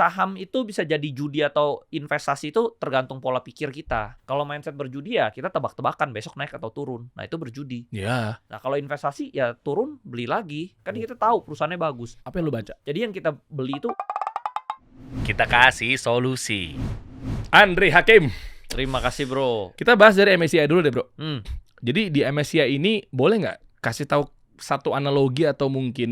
saham itu bisa jadi judi atau investasi itu tergantung pola pikir kita. Kalau mindset berjudi ya kita tebak-tebakan besok naik atau turun. Nah itu berjudi. Ya. Nah kalau investasi ya turun beli lagi. Kan kita tahu perusahaannya bagus. Apa yang lu baca? Jadi yang kita beli itu Kita kasih solusi. Andre Hakim. terima kasih bro. Kita bahas dari MSCI dulu deh bro. Jadi Jadi di MSCI ini boleh nggak kasih tahu satu analogi atau mungkin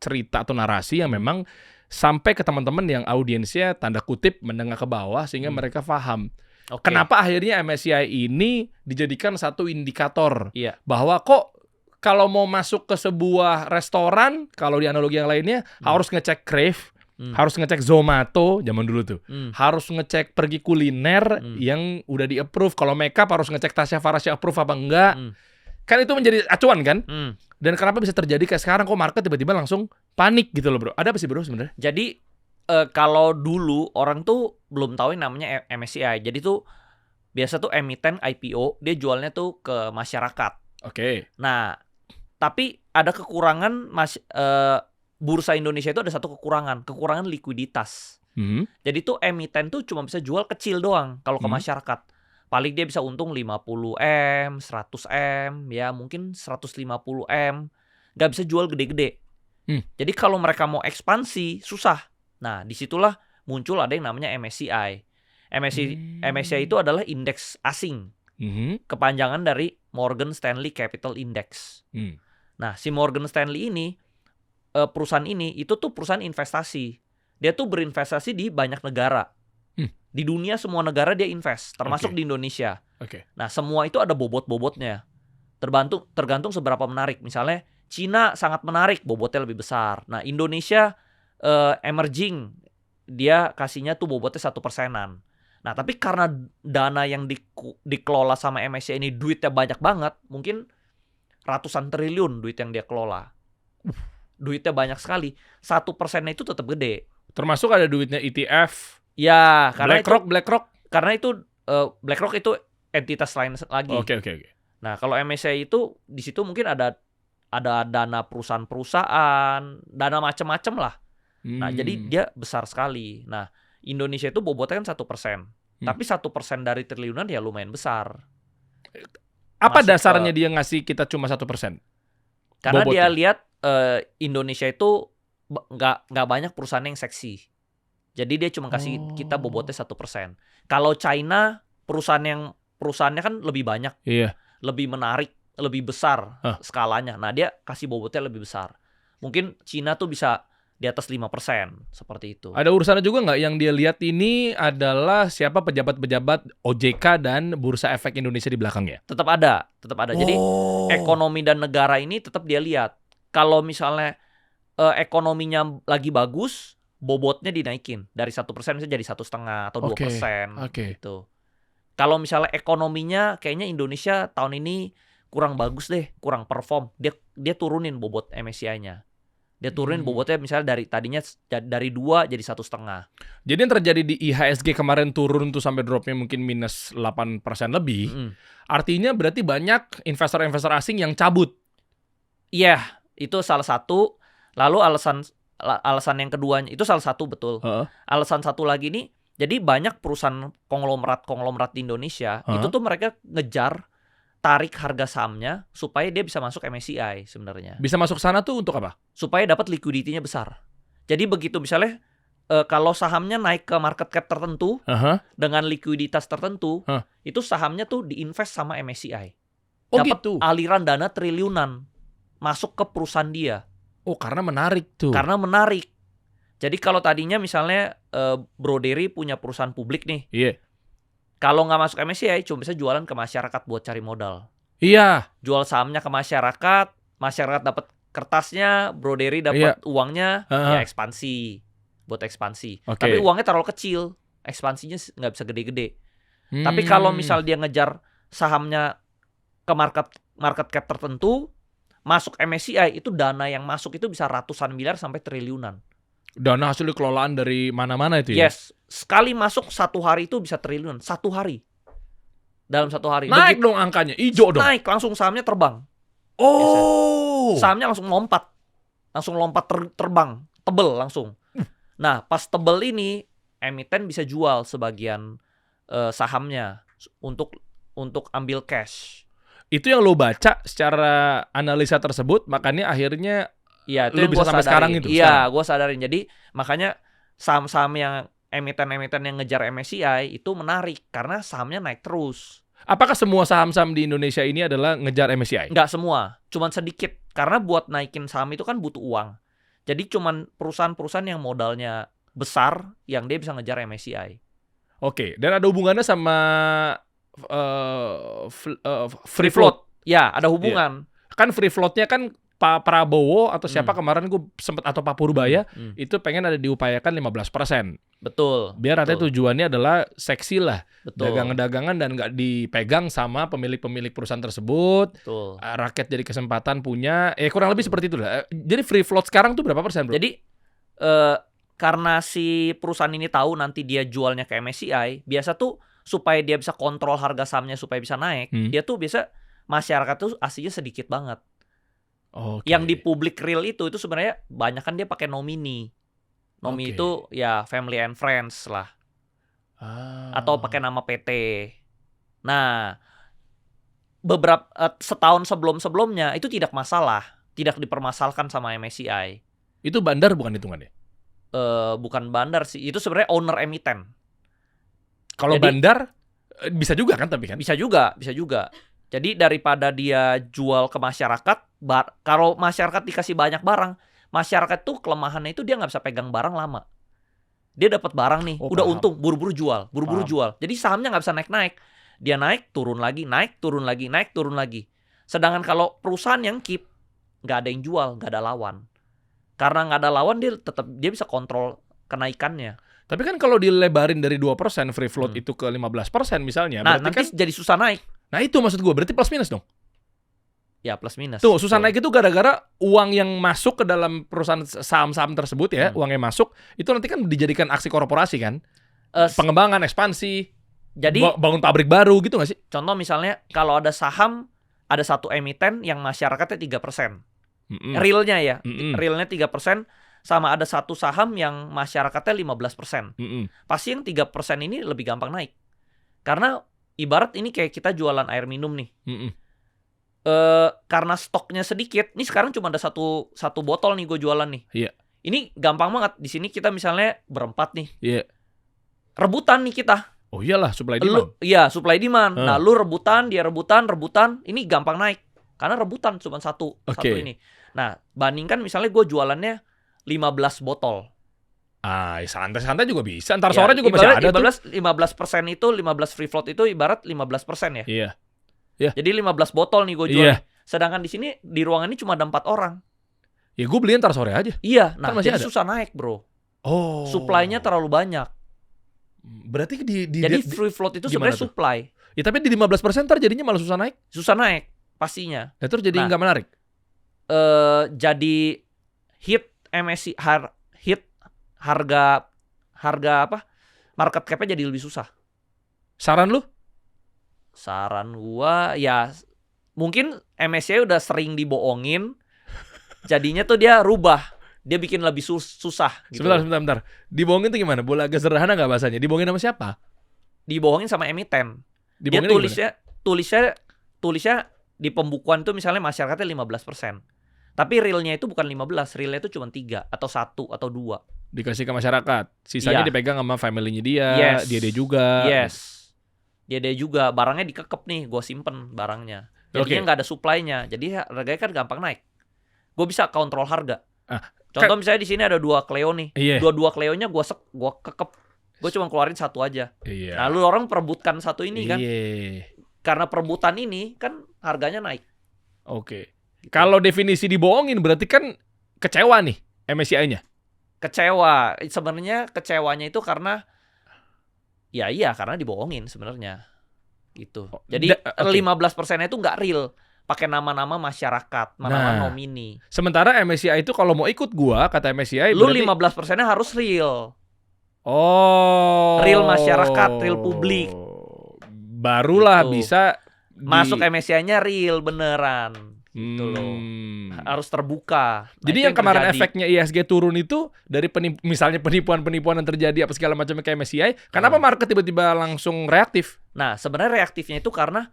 cerita atau narasi yang memang sampai ke teman-teman yang audiensnya tanda kutip menengah ke bawah sehingga mereka paham. oke. Kenapa akhirnya MSCI ini dijadikan satu indikator Iya. bahwa kok kalau mau masuk ke sebuah restoran, kalau di analogi yang lainnya harus ngecek Crave, harus ngecek Zomato zaman dulu tuh. Harus ngecek pergi kuliner yang udah di-approve. Kalau makeup harus ngecek Tasya Farasya approve apa enggak. Kan itu menjadi acuan kan? Dan kenapa bisa terjadi kayak sekarang kok market tiba-tiba langsung panik gitu loh bro. Ada apa sih bro sebenarnya? Jadi kalau dulu orang tuh belum tahu yang namanya MSCI. Jadi tuh biasa tuh emiten IPO dia jualnya tuh ke masyarakat. Oke. Nah, tapi ada kekurangan bursa Indonesia itu ada satu kekurangan likuiditas. Jadi tuh emiten tuh cuma bisa jual kecil doang kalau ke masyarakat. Paling dia bisa untung 50M, 100M, ya mungkin 150M. Nggak bisa jual gede-gede. Jadi kalau mereka mau ekspansi, susah. Nah, disitulah muncul ada yang namanya MSCI. MSCI itu adalah indeks asing. Kepanjangan dari Morgan Stanley Capital Index. Nah, si Morgan Stanley ini, perusahaan ini, itu tuh perusahaan investasi. Dia tuh berinvestasi di banyak negara. Di dunia semua negara dia invest, termasuk di Indonesia. Nah, semua itu ada bobot-bobotnya. Tergantung seberapa menarik. Misalnya, Cina sangat menarik, bobotnya lebih besar. Nah, Indonesia emerging, dia kasihnya tuh bobotnya 1%-an. Nah, tapi karena dana yang dikelola sama MSCI ini duitnya banyak banget, mungkin ratusan triliun duit yang dia kelola. Duitnya banyak sekali. 1%-nya itu tetap gede. Termasuk ada duitnya ETF. Ya, karena BlackRock. Karena itu BlackRock itu entitas lain lagi. Oke. Nah, kalau MSCI itu di situ mungkin ada dana perusahaan-perusahaan, dana macam-macam lah. Nah, jadi dia besar sekali. Nah, Indonesia itu bobotnya kan 1%. Tapi 1% dari triliunan ya lumayan besar. Apa dasarnya dia ngasih kita cuma 1%? Karena bobotnya? dia lihat Indonesia itu nggak banyak perusahaan yang seksi. Jadi dia cuma kasih kita bobotnya 1%. Kalau China perusahaannya kan lebih banyak, lebih menarik, lebih besar skalanya. Nah dia kasih bobotnya lebih besar. Mungkin China tuh bisa di atas 5% seperti itu. Ada urusannya juga nggak yang dia lihat ini adalah siapa pejabat-pejabat OJK dan Bursa Efek Indonesia di belakangnya? Tetap ada. Jadi ekonomi dan negara ini tetap dia lihat. Kalau misalnya ekonominya lagi bagus, bobotnya dinaikin dari 1% bisa jadi 1,5 atau 2%. Gitu. Kalau misalnya ekonominya kayaknya Indonesia tahun ini kurang bagus deh, kurang perform, dia turunin bobot MSCI-nya. Dia turunin bobotnya misalnya tadinya dari 2 jadi 1,5. Jadi yang terjadi di IHSG kemarin turun tuh sampai dropnya mungkin minus 8% lebih. Artinya berarti banyak investor-investor asing yang cabut. Iya, itu salah satu. Lalu alasan yang keduanya itu salah satu betul. Alasan satu lagi nih, jadi banyak perusahaan konglomerat di Indonesia itu tuh mereka ngejar tarik harga sahamnya supaya dia bisa masuk MSCI sebenarnya. Bisa masuk sana tuh untuk apa? Supaya dapat liquidity-nya besar. Jadi begitu misalnya kalau sahamnya naik ke market cap tertentu dengan likuiditas tertentu, itu sahamnya tuh diinvest sama MSCI. Dapat gitu. aliran dana triliunan masuk ke perusahaan dia. Oh, karena menarik tuh. Karena menarik. Jadi kalau tadinya misalnya Bro Dery punya perusahaan publik nih. Kalau nggak masuk MSCI, cuma bisa jualan ke masyarakat buat cari modal. Jual sahamnya ke masyarakat dapat kertasnya, Bro Dery dapat uangnya, ya ekspansi. Buat ekspansi. Tapi uangnya terlalu kecil. Ekspansinya nggak bisa gede-gede. Tapi kalau misal dia ngejar sahamnya ke market cap tertentu, masuk MSCI itu dana yang masuk itu bisa ratusan miliar sampai triliunan. Dana hasil kelolaan dari mana-mana itu ya? Yes, sekali masuk 1 hari itu bisa triliunan. 1 hari. Dalam 1 hari. Naik dong angkanya, hijau dong. Naik, langsung sahamnya terbang. Oh. Sahamnya langsung lompat. Terbang, tebel langsung. Nah, pas tebel ini emiten bisa jual sebagian sahamnya untuk ambil cash. Itu yang lo baca secara analisa tersebut, makanya akhirnya Iya, itu lo yang bisa gue sampai sadarin. sekarang itu. Iya, gue sadarin. Jadi makanya saham-saham yang emiten-emiten yang ngejar MSCI itu menarik karena sahamnya naik terus. Apakah semua saham-saham di Indonesia ini adalah ngejar MSCI? Nggak semua, cuman sedikit. Karena buat naikin saham itu kan butuh uang. Jadi cuman perusahaan-perusahaan yang modalnya besar yang dia bisa ngejar MSCI. Oke, dan ada hubungannya sama free float. Ya, ada hubungan. Kan free floatnya kan Pak Prabowo atau siapa kemarin gue sempet, atau Pak Purbaya itu pengen ada diupayakan 15%. Betul. Biar artinya tujuannya adalah seksi lah. Betul. Dagangan-dagangan dan nggak dipegang sama pemilik-pemilik perusahaan tersebut. Betul. Rakyat jadi kesempatan punya. Kurang lebih seperti itu lah. Jadi free float sekarang tuh berapa persen, bro? Jadi karena si perusahaan ini tahu nanti dia jualnya ke MSCI, biasa tuh supaya dia bisa kontrol harga sahamnya supaya bisa naik, dia tuh biasa masyarakat tuh aslinya sedikit banget. Okay. Yang di public real itu sebenarnya banyak kan dia pakai nomini. Nomini itu ya family and friends lah. Atau pakai nama PT. Nah, beberapa setahun sebelumnya itu tidak masalah, tidak dipermasalahkan sama MSCI. Itu bandar bukan hitungannya? Bukan bandar sih, itu sebenarnya owner emiten. Kalau bandar bisa juga kan tapi kan? Bisa juga. Jadi daripada dia jual ke masyarakat, kalau masyarakat dikasih banyak barang, masyarakat tuh kelemahannya itu dia nggak bisa pegang barang lama. Dia dapat barang nih, udah paham. untung, buru-buru jual. Jadi sahamnya nggak bisa naik-naik. Dia naik, turun lagi, naik, turun lagi, naik, turun lagi. Sedangkan kalau perusahaan yang keep, nggak ada yang jual, nggak ada lawan. Karena nggak ada lawan, dia bisa kontrol kenaikannya. Tapi kan kalau dilebarin dari 2% free float itu ke 15% misalnya, nah berarti nanti kan jadi susah naik. Nah itu maksud gue, berarti plus minus dong? Ya plus minus. Tuh, susah naik itu gara-gara uang yang masuk ke dalam perusahaan saham-saham tersebut ya, uang yang masuk, itu nanti kan dijadikan aksi korporasi kan? Pengembangan, ekspansi, jadi bangun pabrik baru gitu gak sih? Contoh misalnya, kalau ada saham, ada satu emiten yang masyarakatnya 3%. Realnya ya, realnya 3%, sama ada satu saham yang masyarakatnya 15%. Pasti yang 3% ini lebih gampang naik. Karena ibarat ini kayak kita jualan air minum nih. Karena stoknya sedikit, ini sekarang cuma ada satu botol nih gue jualan nih. Iya. Ini gampang banget. Di sini kita misalnya berempat nih. Iya. Rebutan nih kita. Oh iyalah, supply demand. Iya, supply demand. Nah, lu rebutan, dia rebutan, ini gampang naik. Karena rebutan cuma satu ini. Nah, bandingkan misalnya gue jualannya 15 botol. Santai-santai juga bisa. Ntar sore juga masih ada 15% itu, 15 free float itu ibarat 15% ya. Iya. Jadi 15 botol nih gue jual. Sedangkan di sini, di ruangan ini cuma ada 4 orang. Ya gue beliin ntar sore aja. Iya, nah kan masih jadi ada. susah naik bro. Oh. Supply-nya terlalu banyak. Berarti jadi free float itu sebenarnya supply. Ya tapi di 15% ntar jadinya malah susah naik. Susah naik, pastinya. Ya, terus jadi nggak menarik? Jadi hit MSCI, harga apa? Market cap-nya jadi lebih susah. Saran lu? Saran gua ya mungkin MSCI udah sering dibohongin. Jadinya tuh dia rubah. Dia bikin lebih susah gitu. Sebentar. Dibohongin tuh gimana? Boleh agak sederhana nggak bahasanya? Dibohongin sama siapa? Dibohongin sama emiten. Dibohongin dia tulisnya di pembukuan tuh misalnya masyarakatnya 15%. Tapi realnya itu bukan 15, realnya itu cuma 3 atau 1 atau 2. Dikasih ke masyarakat. Sisanya dipegang sama family-nya dia, dia juga. Yes. Dia juga, barangnya dikekep nih, gue simpen barangnya. Jadinya nggak ada supply-nya. Jadi harganya kan gampang naik. Gue bisa kontrol harga. Contoh misalnya di sini ada 2 Clio nih. Dua Clio-nya gue kekep. Gue cuma keluarin 1 aja. Nah, lu orang perebutkan 1 ini kan. Karena perebutan ini kan harganya naik. Oke. Kalau definisi dibohongin berarti kan kecewa nih MSCI-nya. Kecewa. Sebenarnya kecewanya itu karena karena dibohongin sebenarnya. Gitu. Jadi 15%-nya itu nggak real. Pakai nama-nama masyarakat, nama nomini. Sementara MSCI itu kalau mau ikut gua, kata MSCI lu berarti 15%-nya harus real. Oh. Real masyarakat, real publik. Barulah gitu. bisa masuk MSCI-nya real beneran gitu loh. Harus terbuka. Nah, jadi yang kemarin efeknya IHSG turun itu dari misalnya penipuan-penipuan yang terjadi apa segala macamnya kayak MSCI, kenapa market tiba-tiba langsung reaktif? Nah, sebenarnya reaktifnya itu karena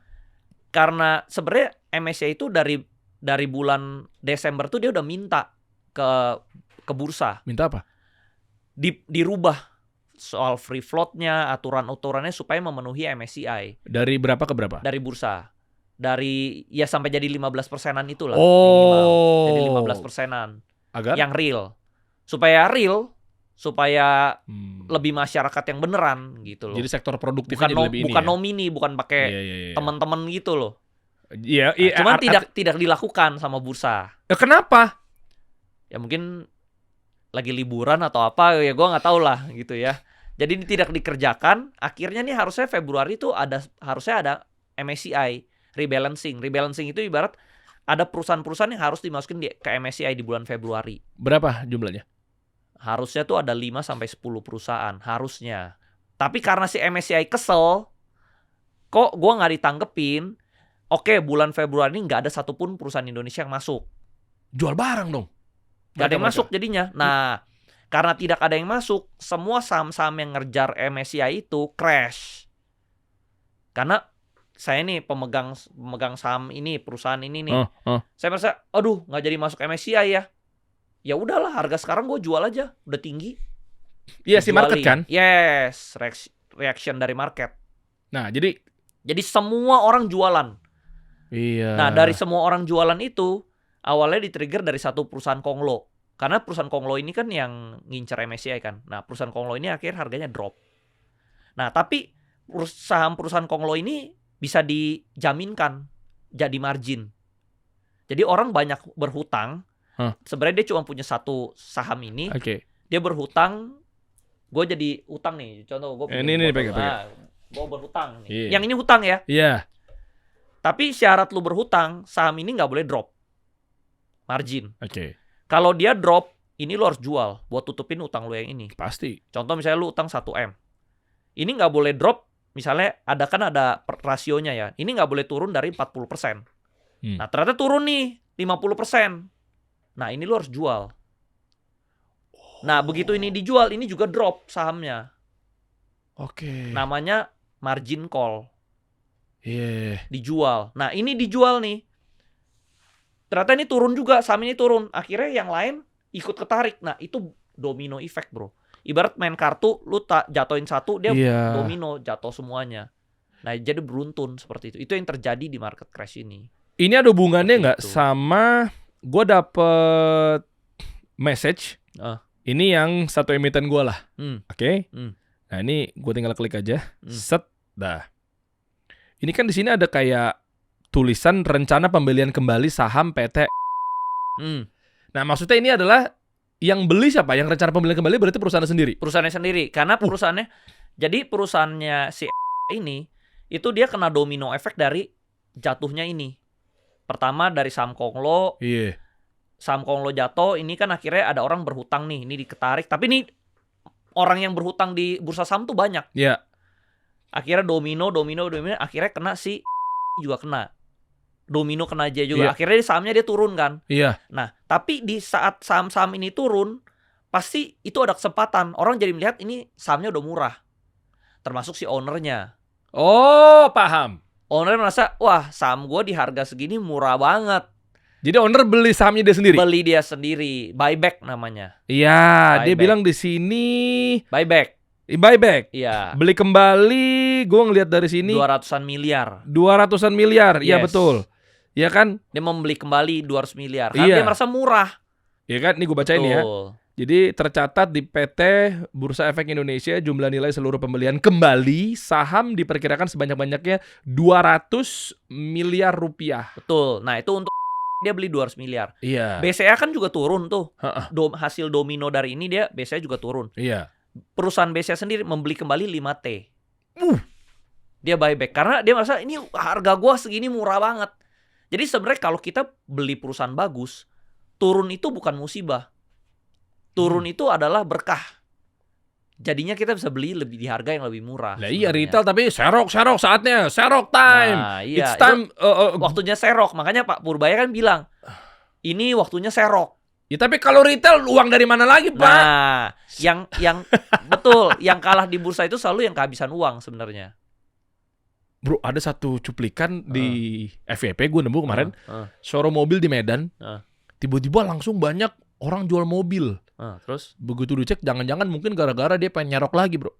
sebenarnya MSCI itu dari bulan Desember tuh dia udah minta ke bursa. Minta apa? Dirubah soal free float-nya, aturan-aturannya supaya memenuhi MSCI. Dari berapa ke berapa? Dari bursa. Dari ya sampai jadi 15%-an itulah minimal. Jadi 15%-an. Agar? Yang real. Supaya lebih masyarakat yang beneran gitu loh. Jadi sektor produktifnya jadi lebih bukan nomini, bukan pakai teman-teman gitu loh. Iya, cuman tidak dilakukan sama bursa. Kenapa? Ya mungkin lagi liburan atau apa ya, gue nggak tahu lah gitu ya. Jadi ini tidak dikerjakan. Akhirnya nih harusnya Februari itu harusnya ada MSCI rebalancing. Rebalancing itu ibarat ada perusahaan-perusahaan yang harus dimasukin ke MSCI di bulan Februari. Berapa jumlahnya? Harusnya tuh ada 5-10 perusahaan harusnya. Tapi karena si MSCI kesel, kok gue nggak ditanggepin. Oke, bulan Februari ini nggak ada satupun perusahaan Indonesia yang masuk. Jual barang dong. Gak ada yang masuk jadinya. Nah, karena tidak ada yang masuk, semua saham-saham yang ngejar MSCI itu crash. Karena saya nih pemegang saham ini, perusahaan ini nih. Saya merasa, aduh nggak jadi masuk MSCI ya. Ya udahlah, harga sekarang gue jual aja, udah tinggi. Iya si market kan? Yes, reaction dari market. Nah, jadi semua orang jualan. Iya. Nah, dari semua orang jualan itu awalnya di-trigger dari satu perusahaan konglo. Karena perusahaan konglo ini kan yang ngincer MSCI kan. Nah, perusahaan konglo ini akhirnya harganya drop. Nah, tapi saham perusahaan konglo ini bisa dijaminkan jadi margin. Jadi orang banyak berhutang. Sebenarnya dia cuma punya satu saham ini. Dia berhutang. Gue jadi utang nih. Contoh gue ini pegang. Gue berhutang nih. Yang ini hutang ya. Iya. Tapi syarat lu berhutang, saham ini nggak boleh drop margin. Kalau dia drop, ini lu harus jual buat tutupin utang lu yang ini. Pasti. Contoh misalnya lu utang 1M. Ini nggak boleh drop, misalnya ada rasionya ya. Ini nggak boleh turun dari 40%. Nah, ternyata turun nih 50%. Nah, ini lu harus jual. Nah, begitu ini dijual, ini juga drop sahamnya. Namanya margin call. Dijual. Nah, ini dijual nih. Ternyata ini turun juga, saham ini turun. Akhirnya yang lain ikut ketarik. Nah, itu domino effect, bro. Ibarat main kartu, lu jatoin satu, dia domino, jatuh semuanya. Nah, jadi beruntun seperti itu. Itu yang terjadi di market crash ini. Ini ada hubungannya nggak sama gue dapet message. Ini yang satu emiten gue lah. Nah, ini gue tinggal klik aja. Set, dah. Ini kan di sini ada kayak tulisan rencana pembelian kembali saham PT. Nah, maksudnya ini adalah yang beli siapa? Yang rencana pembelian kembali berarti perusahaannya sendiri? Perusahaannya sendiri. Karena perusahaannya, jadi perusahaannya si ini, itu dia kena domino efek dari jatuhnya ini. Pertama dari saham konglo. Saham konglo jatuh, ini kan akhirnya ada orang berhutang nih. Ini diketarik. Tapi ini orang yang berhutang di bursa saham tuh banyak. Akhirnya domino, akhirnya kena si juga kena. Domino kena aja juga. Akhirnya sahamnya dia turun kan. Nah, tapi di saat saham-saham ini turun, pasti itu ada kesempatan. Orang jadi melihat ini sahamnya udah murah. Termasuk si ownernya. Oh, paham. Owner merasa, wah saham gue di harga segini murah banget. Jadi owner beli sahamnya dia sendiri? Beli dia sendiri. Buyback namanya. Iya, dia bilang di sini buyback. Iya. Beli kembali, gue ngelihat dari sini 200-an miliar. 200-an miliar, iya betul. Iya kan? Dia membeli kembali 200 miliar. Karena dia merasa murah. Iya kan? Ini gue bacain ya. Jadi tercatat di PT Bursa Efek Indonesia jumlah nilai seluruh pembelian kembali saham diperkirakan sebanyak-banyaknya 200 miliar rupiah. Betul. Nah, itu untuk dia beli 200 miliar. Iya. BCA kan juga turun tuh. Hasil domino dari ini dia BCA juga turun. Iya. Perusahaan BCA sendiri membeli kembali 5T. Dia buyback karena dia merasa ini harga gua segini murah banget. Jadi sebenarnya kalau kita beli perusahaan bagus, turun itu bukan musibah. Turun itu adalah berkah. Jadinya kita bisa beli lebih di harga yang lebih murah. Lah iya sebenarnya. retail tapi serok saatnya, serok time. Nah, iya. It's time. Waktunya serok. Makanya Pak Purbaya kan bilang, ini waktunya serok. Ya tapi kalau retail uang dari mana lagi, Pak? Nah, yang betul, yang kalah di bursa itu selalu yang kehabisan uang sebenarnya. Bro, ada satu cuplikan di FYP gue nemu kemarin, showroom mobil di Medan. Tiba-tiba langsung banyak orang jual mobil. Terus begitu dicek, jangan-jangan mungkin gara-gara dia pengen nyerok lagi, bro.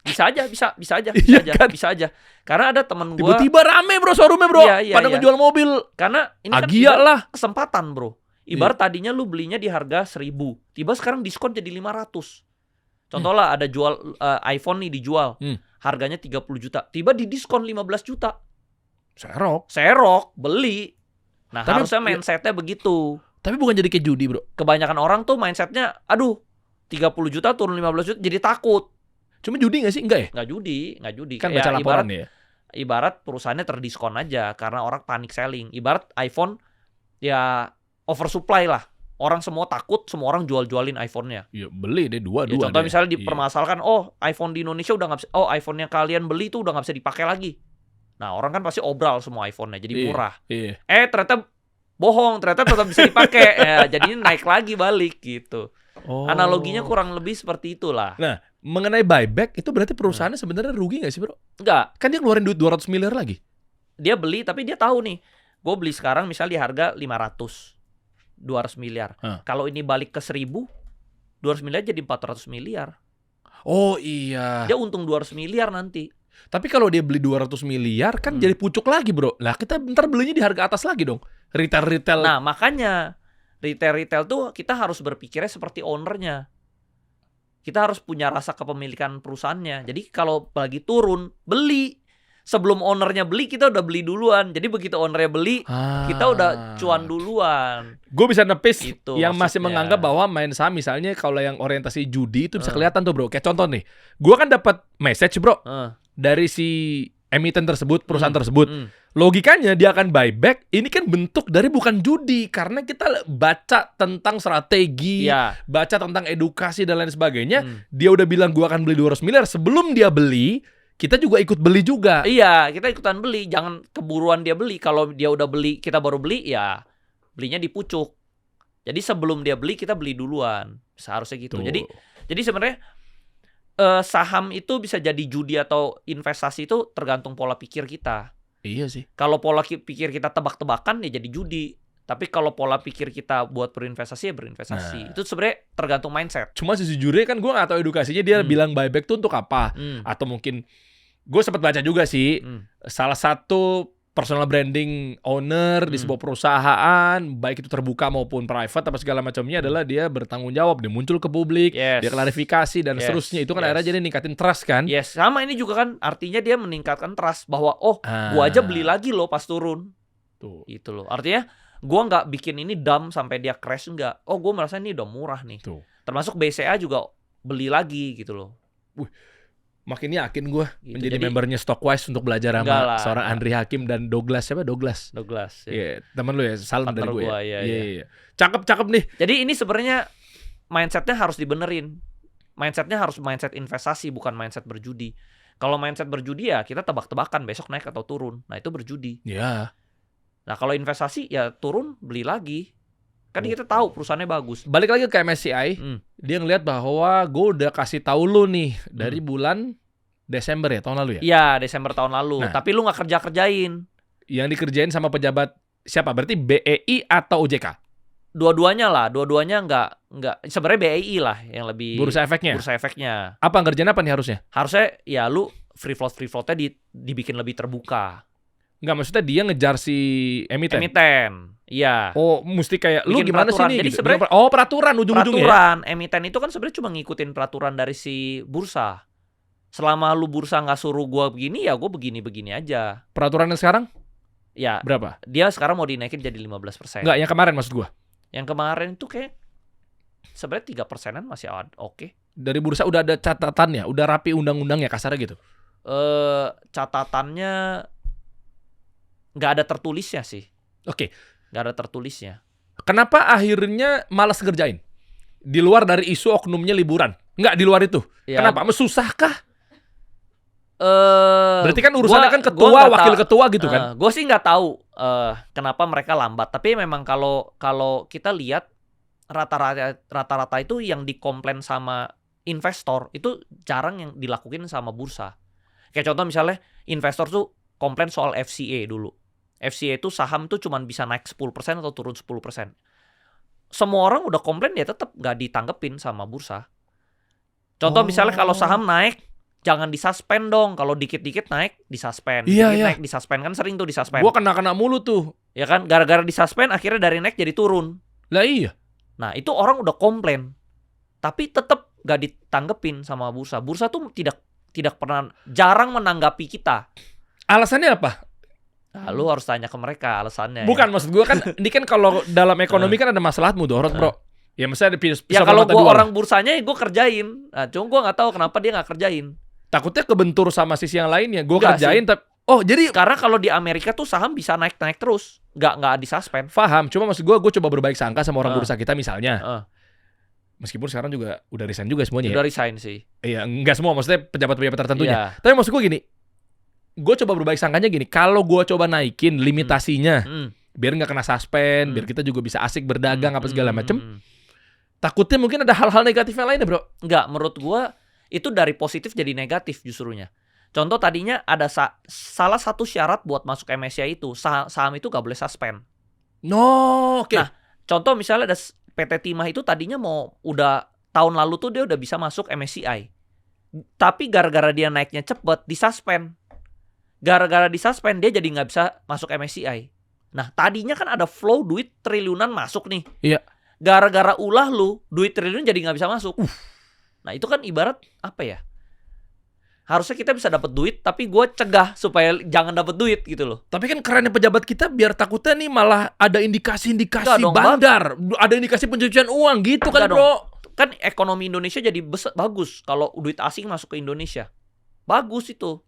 bisa aja. Iya kan? Bisa aja. Karena ada temen gue. Tiba-tiba rame bro showroomnya bro, pada ngejual mobil. Karena ini Agia kan lah. kesempatan bro. Ibarat tadinya lu belinya di harga 1.000, tiba sekarang diskon jadi 500. Contoh lah ada jual iPhone nih dijual, harganya 30 juta, tiba di diskon 15 juta. Serok, beli. Nah tapi, harusnya mindsetnya begitu. Tapi bukan jadi kayak judi bro. Kebanyakan orang tuh mindsetnya, aduh 30 juta turun 15 juta jadi takut. Cuma judi gak sih? Enggak ya? Nggak judi. Kan baca laporan ya. Ibarat perusahaannya terdiskon aja karena orang panik selling. Ibarat iPhone ya oversupply lah. Orang semua takut, semua orang jual-jualin iPhone-nya. Ya beli deh dua. Contoh misalnya dipermasalahkan, iPhone di Indonesia udah nggak bisa, iPhone yang kalian beli tuh udah nggak bisa dipakai lagi. Nah orang kan pasti obral semua iPhone-nya, jadi murah. Ternyata bohong, ternyata tetap bisa dipakai. Jadinya naik lagi balik gitu. Analoginya kurang lebih seperti itulah. Nah, mengenai buyback itu berarti perusahaannya sebenarnya rugi nggak sih bro? Enggak. Kan dia ngeluarin duit 200 miliar lagi. Dia beli tapi dia tahu nih, gue beli sekarang misalnya di harga 200 miliar. Kalau ini balik ke 1.000, 200 miliar jadi 400 miliar. Oh iya. Dia untung 200 miliar nanti. Tapi kalau dia beli 200 miliar kan jadi pucuk lagi bro. Lah kita bentar belinya di harga atas lagi dong. Retail. Nah makanya retail tuh kita harus berpikirnya seperti ownernya. Kita harus punya rasa kepemilikan perusahaannya. Jadi kalau lagi turun, beli. Sebelum ownernya beli, kita udah beli duluan. Jadi begitu ownernya beli, kita udah cuan duluan. Gue bisa nepis gitu, yang masih menganggap bahwa main saham misalnya kalau yang orientasi judi itu bisa kelihatan tuh bro. Kayak contoh nih, gue kan dapat message bro dari si emiten tersebut, perusahaan tersebut. Logikanya dia akan buyback. Ini kan bentuk dari bukan judi, karena kita baca tentang strategi, baca tentang edukasi dan lain sebagainya. Dia udah bilang gue akan beli 200 miliar. Sebelum dia beli, kita juga ikut beli juga. Iya, kita ikutan beli. Jangan keburuan dia beli. Kalau dia udah beli, kita baru beli, ya belinya di pucuk. Jadi sebelum dia beli, kita beli duluan. Seharusnya gitu. Tuh. Jadi sebenarnya saham itu bisa jadi judi atau investasi itu tergantung pola pikir kita. Iya sih. Kalau pola pikir kita tebak-tebakan, ya jadi judi. Tapi kalau pola pikir kita buat berinvestasi, ya berinvestasi. Itu sebenarnya tergantung mindset. Cuma sejujurnya kan gue gak tahu edukasinya dia bilang buyback tuh untuk apa. Atau mungkin gue sempat baca juga sih, salah satu personal branding owner di sebuah perusahaan, baik itu terbuka maupun private, apa segala macamnya adalah dia bertanggung jawab, dia muncul ke publik, dia klarifikasi dan seterusnya. Itu kan akhirnya jadi ningkatin trust kan? Sama ini juga kan artinya dia meningkatkan trust bahwa gua aja beli lagi loh pas turun. Tuh. Gitu loh. Artinya gua nggak bikin ini dump sampai dia crash, enggak. Gua merasa ini udah murah nih. Tuh. Termasuk BCA juga beli lagi gitu loh. Makin yakin gue menjadi membernya Stockwise untuk belajar sama seorang Andri Hakim dan Douglas. Siapa Douglas? Douglas. Iya, teman lu ya, salam dari gue. Iya. Cakep nih. Jadi ini sebenarnya mindsetnya harus dibenerin. Mindsetnya harus mindset investasi, bukan mindset berjudi. Kalau mindset berjudi ya kita tebak-tebakan besok naik atau turun. Nah itu berjudi. Iya. Nah kalau investasi ya turun beli lagi. Kan kita tahu perusahaannya bagus. Balik lagi ke MSCI, dia ngeliat bahwa gue udah kasih tahu lu nih dari bulan Desember ya tahun lalu ya? Iya Desember tahun lalu. Tapi lu nggak kerjain. Yang dikerjain sama pejabat siapa? Berarti BEI atau OJK? Dua-duanya lah. Dua-duanya nggak. Sebenarnya BEI lah yang lebih. Bursa efeknya. Apa ngerjain apa nih harusnya? Harusnya ya lu free floatnya dibikin lebih terbuka. Enggak, maksudnya dia ngejar si emiten. Iya. Oh, mesti kayak lu gimana sih nih? Jadi gitu. sebenarnya peraturan ujung-ujungnya. Peraturan emiten itu kan sebenarnya cuma ngikutin peraturan dari si bursa. Selama lu bursa nggak suruh gua begini, ya gua begini-begini aja. Peraturannya sekarang? Ya. Berapa? Dia sekarang mau dinaikin jadi 15%. Enggak, yang kemarin maksud gua. Yang kemarin itu kayak sebenarnya 3%-an masih oke. Dari bursa udah ada catatannya, udah rapi undang-undangnya kasarnya gitu. Catatannya nggak ada tertulisnya sih. Oke. Nggak ada tertulisnya. Kenapa akhirnya malas ngerjain? Di luar dari isu oknumnya liburan. Nggak di luar itu. Ya, Kenapa? Susahkah? Berarti kan urusannya kan gua ketua, nggak wakil tahu. ketua gitu kan? Gue sih nggak tahu kenapa mereka lambat. Tapi memang kalau kita lihat rata-rata itu yang dikomplain sama investor itu jarang yang dilakuin sama bursa. Kayak contoh misalnya investor tuh komplain soal FCA dulu. FCA itu saham tuh cuma bisa naik 10% atau turun 10%. Semua orang udah komplain, dia tetap nggak ditanggepin sama bursa. Contoh misalnya kalau saham naik, jangan disuspend dong. Kalau dikit-dikit naik, disuspend. Iya, Dikit iya. naik, disuspend. Kan sering tuh disuspend. Gua kena mulu tuh. Ya kan, gara-gara disuspend akhirnya dari naik jadi turun. Lah iya. Nah, itu orang udah komplain. Tapi tetap gak ditanggepin sama bursa. Bursa tuh tidak pernah, jarang menanggapi kita. Alasannya apa? Nah, lu harus tanya ke mereka alasannya. Bukan, maksud gua kan ini kan kalau dalam ekonomi kan ada masalah mudorot, Bro. Ya misalnya ada pisau Ya kalau bermata gue dua orang lah. bursanya ya gue kerjain. Nah, cuma gue nggak tahu kenapa dia nggak kerjain. Takutnya kebentur sama sisi yang lainnya. Gua Enggak kerjain tapi jadi Karena kalau di Amerika tuh saham bisa naik terus, nggak disuspend. paham. Cuma maksud gua coba berbaik sangka sama orang bursa kita misalnya. Uh, Meskipun sekarang juga udah resign juga semuanya. udah resign sih. Iya, enggak semua, maksudnya pejabat-pejabat tertentunya. Iya. Tapi maksud gue gini, gue coba berbaik sangkanya gini, kalau gue coba naikin limitasinya, biar nggak kena suspend, biar kita juga bisa asik berdagang apa segala macem, takutnya mungkin ada hal-hal negatif yang lainnya, Bro. Enggak, menurut gue itu dari positif jadi negatif justrunya. Contoh tadinya ada salah satu syarat buat masuk MSCI itu, saham itu nggak boleh suspend. No, oke. Nah, contoh misalnya ada PT Timah itu tadinya udah tahun lalu tuh dia udah bisa masuk MSCI. Tapi gara-gara dia naiknya cepet, disuspend. Gara-gara disuspend dia jadi nggak bisa masuk MSCI. Nah, tadinya kan ada flow duit triliunan masuk nih. Iya. Gara-gara ulah lu, duit triliun jadi nggak bisa masuk. Nah, itu kan ibarat apa ya? Harusnya kita bisa dapat duit, tapi gue cegah supaya jangan dapat duit gitu loh. Tapi kan kerennya pejabat kita biar takutnya nih malah ada indikasi-indikasi Enggak dong, bandar, ada indikasi pencucian uang gitu kan, Enggak Bro. Kan ekonomi Indonesia jadi bagus kalau duit asing masuk ke Indonesia. Bagus itu.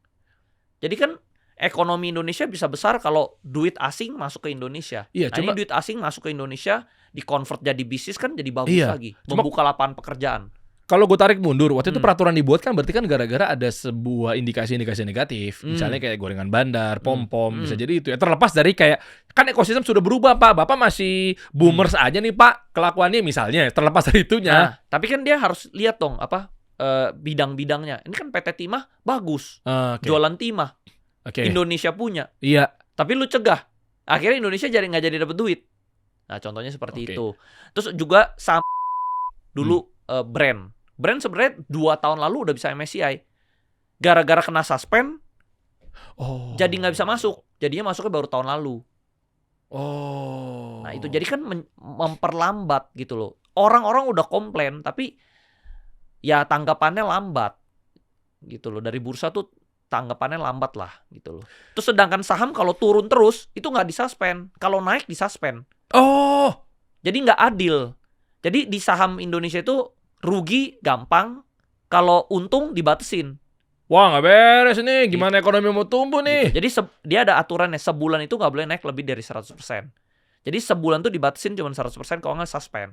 Jadi kan ekonomi Indonesia bisa besar kalau duit asing masuk ke Indonesia. Iya, Nah, ini duit asing masuk ke Indonesia, di-convert jadi bisnis kan jadi bagus Iya, lagi. Membuka lapangan pekerjaan. kalau gue tarik mundur, waktu itu peraturan dibuat kan berarti kan gara-gara ada sebuah indikasi-indikasi negatif. Misalnya kayak gorengan bandar, pom-pom, bisa jadi itu ya. Terlepas dari kayak, kan ekosistem sudah berubah, Pak. Bapak masih boomers aja nih, Pak. Kelakuannya misalnya, terlepas dari itunya. Nah, tapi kan dia harus lihat dong bidang-bidangnya. Ini kan PT Timah bagus. Oke. Jualan timah. Oke. Indonesia punya. Iya. Tapi lu cegah. Akhirnya Indonesia nggak jadi dapat duit. Nah, contohnya seperti Oke. itu. Terus juga dulu brand. Brand sebenarnya 2 tahun lalu udah bisa MSCI. Gara-gara kena suspend, jadi nggak bisa masuk. Jadinya masuknya baru tahun lalu. Nah, itu jadi kan memperlambat gitu loh. Orang-orang udah komplain, tapi ya tanggapannya lambat. Gitu loh. Dari bursa tuh tanggapannya lambat lah gitu loh. Terus sedangkan saham kalau turun terus, itu nggak disuspend. Kalau naik disuspend. Jadi nggak adil. Jadi di saham Indonesia itu rugi gampang, kalau untung dibatesin. Wah, nggak beres nih. Gimana ekonomi mau tumbuh nih? Gitu. Jadi dia ada aturannya, sebulan itu nggak boleh naik lebih dari 100%. Jadi sebulan tuh dibatesin cuma 100%, kalau nggak suspend.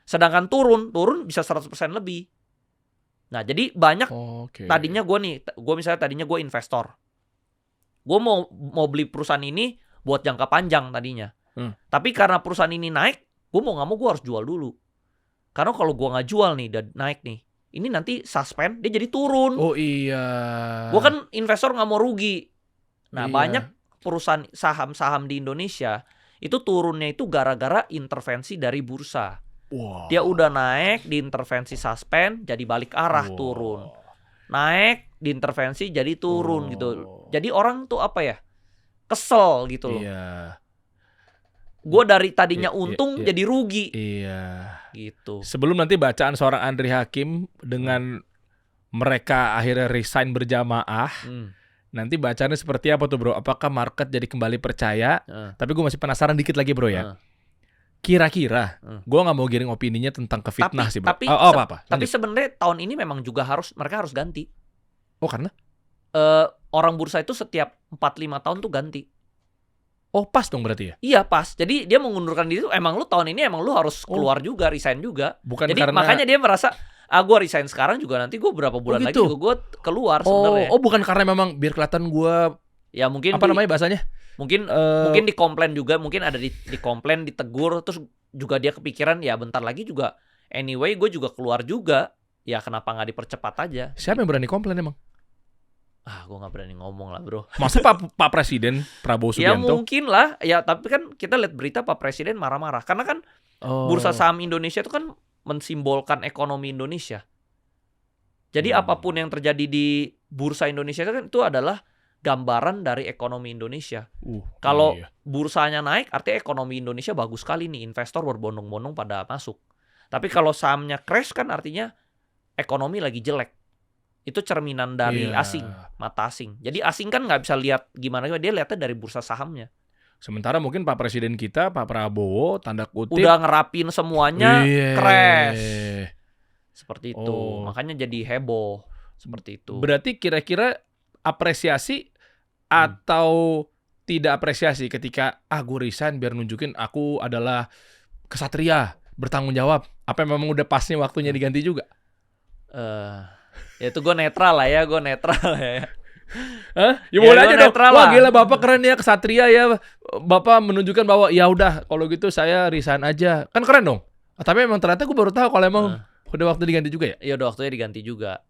Sedangkan turun bisa 100% lebih. Nah, jadi banyak tadinya gue misalnya tadinya gue investor. Gue mau beli perusahaan ini buat jangka panjang tadinya. Tapi karena perusahaan ini naik, gue mau nggak mau gue harus jual dulu. Karena kalau gue nggak jual nih, dan naik nih, ini nanti suspend, dia jadi turun. Oh iya. Gue kan investor nggak mau rugi. Nah, Iya. banyak perusahaan saham-saham di Indonesia itu turunnya itu gara-gara intervensi dari bursa. Wow. Dia udah naik, diintervensi suspend, jadi balik arah turun. Naik, diintervensi, jadi turun gitu. Jadi orang tuh apa ya? Kesel gitu loh. Iya. Gue dari tadinya untung jadi rugi. Iya. Gitu. Sebelum nanti bacaan seorang Andri Hakim dengan mereka akhirnya resign berjamaah, nanti bacaannya seperti apa tuh, Bro? Apakah market jadi kembali percaya? Tapi gue masih penasaran dikit lagi, Bro ya. Kira-kira, gue nggak mau giring opininya tentang kefitnah sih, Bro. Apa? Tapi sebenarnya tahun ini memang juga mereka harus ganti. Oh, karena? Orang bursa itu setiap 4-5 tahun tuh ganti. Oh, pas dong berarti ya? Iya, pas. Jadi dia mengundurkan diri tuh emang lu tahun ini emang lu harus keluar juga, resign juga. Bukan jadi karena makanya dia merasa Gue resign sekarang juga nanti gue berapa bulan lagi gitu? juga gue keluar sebenarnya. Bukan karena memang biar kelihatan gue Ya mungkin namanya bahasanya? Mungkin dikomplain juga, mungkin ada dikomplain, ditegur, terus juga dia kepikiran ya bentar lagi juga anyway gue juga keluar juga. Ya kenapa nggak dipercepat aja? Siapa yang berani komplain emang? Gue nggak berani ngomong lah bro. Masa Pak Presiden Prabowo Ya Subianto? mungkin lah, ya tapi kan kita lihat berita Pak Presiden marah-marah karena kan bursa saham Indonesia itu kan mensimbolkan ekonomi Indonesia. Jadi apapun yang terjadi di bursa Indonesia itu adalah gambaran dari ekonomi Indonesia. Kalau bursanya naik, artinya ekonomi Indonesia bagus sekali nih, investor berbondong-bondong pada masuk. Tapi kalau sahamnya crash kan artinya ekonomi lagi jelek. Itu cerminan dari asing, mata asing. Jadi asing kan nggak bisa lihat gimana, dia lihatnya dari bursa sahamnya. Sementara mungkin Pak Presiden kita, Pak Prabowo, tanda kutip udah ngerapin semuanya, crash. Seperti itu. Makanya jadi heboh. Seperti itu. Berarti kira-kira apresiasi atau tidak apresiasi ketika gue resign biar nunjukin aku adalah kesatria, bertanggung jawab. Apa memang udah pasnya waktunya diganti juga? Ya itu gue netral lah ya, Ya boleh aja dong. Wah gila Bapak keren ya, kesatria ya. Bapak menunjukkan bahwa ya udah kalau gitu saya resign aja. Kan keren dong. Tapi memang ternyata gue baru tahu kalau emang udah waktu diganti juga ya? Iya udah waktunya diganti juga.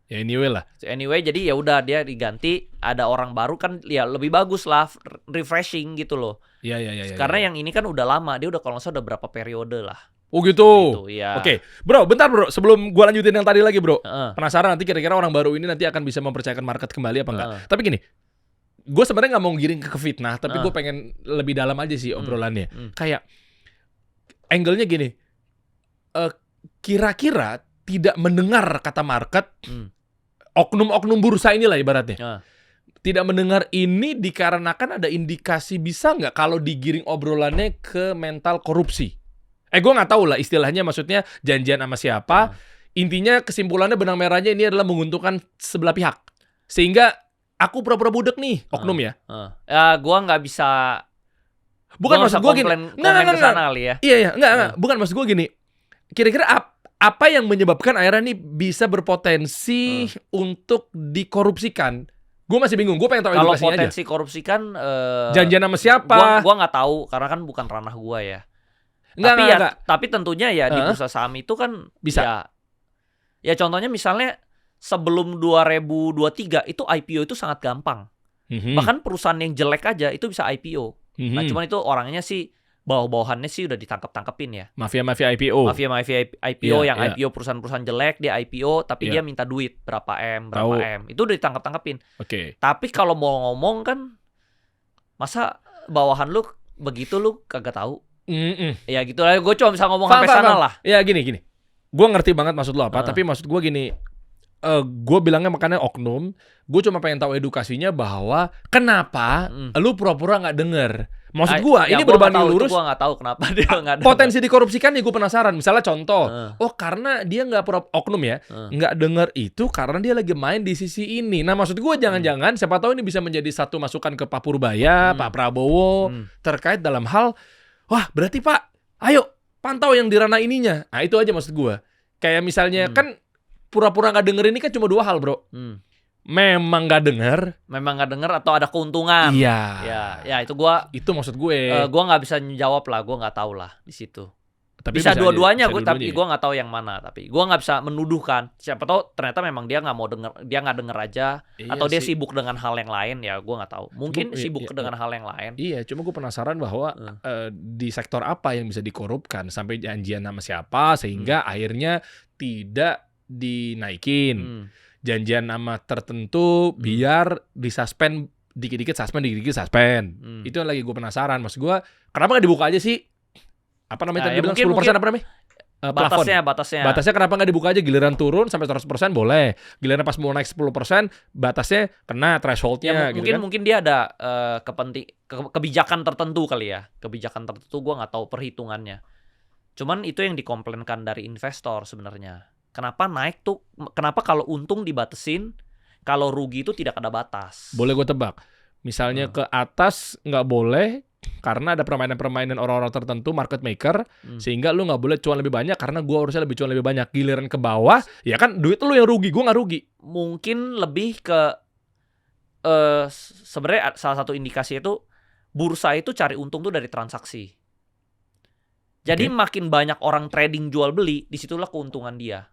Ya anyway lah. Anyway jadi ya udah dia diganti, ada orang baru kan ya lebih bagus lah, refreshing gitu loh. Iya. Karena yang ini kan udah lama, dia udah kalau nggak salah udah berapa periode lah. Oh gitu. Ya. Oke, bro, bentar bro, sebelum gua lanjutin yang tadi lagi bro. Penasaran nanti kira-kira orang baru ini nanti akan bisa mempercayakan market kembali apa enggak? Tapi gini, gue sebenarnya nggak mau giring ke fitnah, tapi gue pengen lebih dalam aja sih obrolannya. Kayak angle-nya gini, kira-kira tidak mendengar kata market, oknum-oknum bursa inilah ibaratnya. Tidak mendengar ini dikarenakan ada indikasi bisa nggak kalau digiring obrolannya ke mental korupsi? Gue nggak tahu lah istilahnya, maksudnya janjian sama siapa. Intinya kesimpulannya benang merahnya ini adalah menguntungkan sebelah pihak. Sehingga aku pura-pura budek nih, oknum ya. Ya gue nggak bisa. Bukan maksud gue gini. Nggak kali ya. Iya, enggak. Bukan maksud gue gini. Kira-kira apa yang menyebabkan akhirnya nih bisa berpotensi untuk dikorupsikan? Gue masih bingung. Gue pengen tahu edukasinya aja. Kalau potensi korupsi kan janjian sama siapa? Gue nggak tahu karena kan bukan ranah gue ya. Enggak. Tapi tentunya ya di bursa saham itu kan bisa. Ya contohnya misalnya sebelum 2023 itu IPO itu sangat gampang. Bahkan perusahaan yang jelek aja itu bisa IPO. Nah cuman itu orangnya sih bawah-bawahannya sih udah ditangkap-tangkepin ya. Mafia-mafia IPO. Mafia-mafia IPO IPO perusahaan-perusahaan jelek dia IPO tapi dia minta duit berapa M. Itu udah ditangkap-tangkepin. Oke. Tapi kalau mau ngomong kan masa bawahan lu begitu lu kagak tahu. Ya gitu lah, gue cuma bisa ngomong sampai sana lah. Ya gini. Gue ngerti banget maksud lo apa, tapi maksud gue gini. Gue bilangnya makanya oknum. Gue cuma pengen tahu edukasinya bahwa kenapa lu pura-pura nggak denger. Maksud gue ini berbanding lurus. Gue nggak tahu kenapa dia nggak denger. Potensi dikorupsikan nih gue penasaran. Misalnya contoh, karena dia nggak oknum ya, nggak denger itu karena dia lagi main di sisi ini. Nah maksud gue jangan-jangan siapa tahu ini bisa menjadi satu masukan ke Pak Purbaya, Pak Prabowo terkait dalam hal. Wah berarti Pak, ayo pantau yang di ranah ininya. Nah itu aja maksud gue. Kayak misalnya kan pura-pura gak denger ini kan cuma dua hal bro. Memang gak denger atau ada keuntungan. Iya. Ya itu gue. Itu maksud gue. Gue gak bisa jawab lah, gue gak tahu lah di situ. Tapi bisa dua-duanya, tapi gue nggak tahu yang mana. Tapi gue nggak bisa menuduhkan. Siapa tahu ternyata memang dia nggak mau denger, dia nggak denger aja, atau dia sibuk dengan hal yang lain. Ya gue nggak tahu. Mungkin sibuk dengan hal yang lain. Iya, cuma gue penasaran bahwa di sektor apa yang bisa dikorupkan sampai janjian sama siapa sehingga akhirnya tidak dinaikin. Janjian nama tertentu biar disuspend dikit-dikit suspend. Itu yang lagi gue penasaran. Maksud gue, kenapa nggak dibuka aja sih? Apa namanya tadi bilang 10% apa namanya? Batasnya kenapa nggak dibuka aja, giliran turun sampai 100% boleh. Giliran pas mau naik 10% batasnya kena thresholdnya. Ya, mungkin dia ada kebijakan tertentu kali ya. Kebijakan tertentu gue nggak tahu perhitungannya. Cuman itu yang dikomplainkan dari investor sebenarnya. Kenapa naik tuh? Kenapa kalau untung dibatesin, kalau rugi itu tidak ada batas? Boleh gue tebak. Misalnya ke atas nggak boleh, karena ada permainan-permainan orang-orang tertentu, market maker, sehingga lu nggak boleh cuan lebih banyak karena gua harusnya lebih cuan lebih banyak. Giliran ke bawah, ya kan duit lu yang rugi, gua nggak rugi. Mungkin lebih ke sebenarnya salah satu indikasi itu bursa itu cari untung tuh dari transaksi. Jadi makin banyak orang trading jual beli, disitulah keuntungan dia.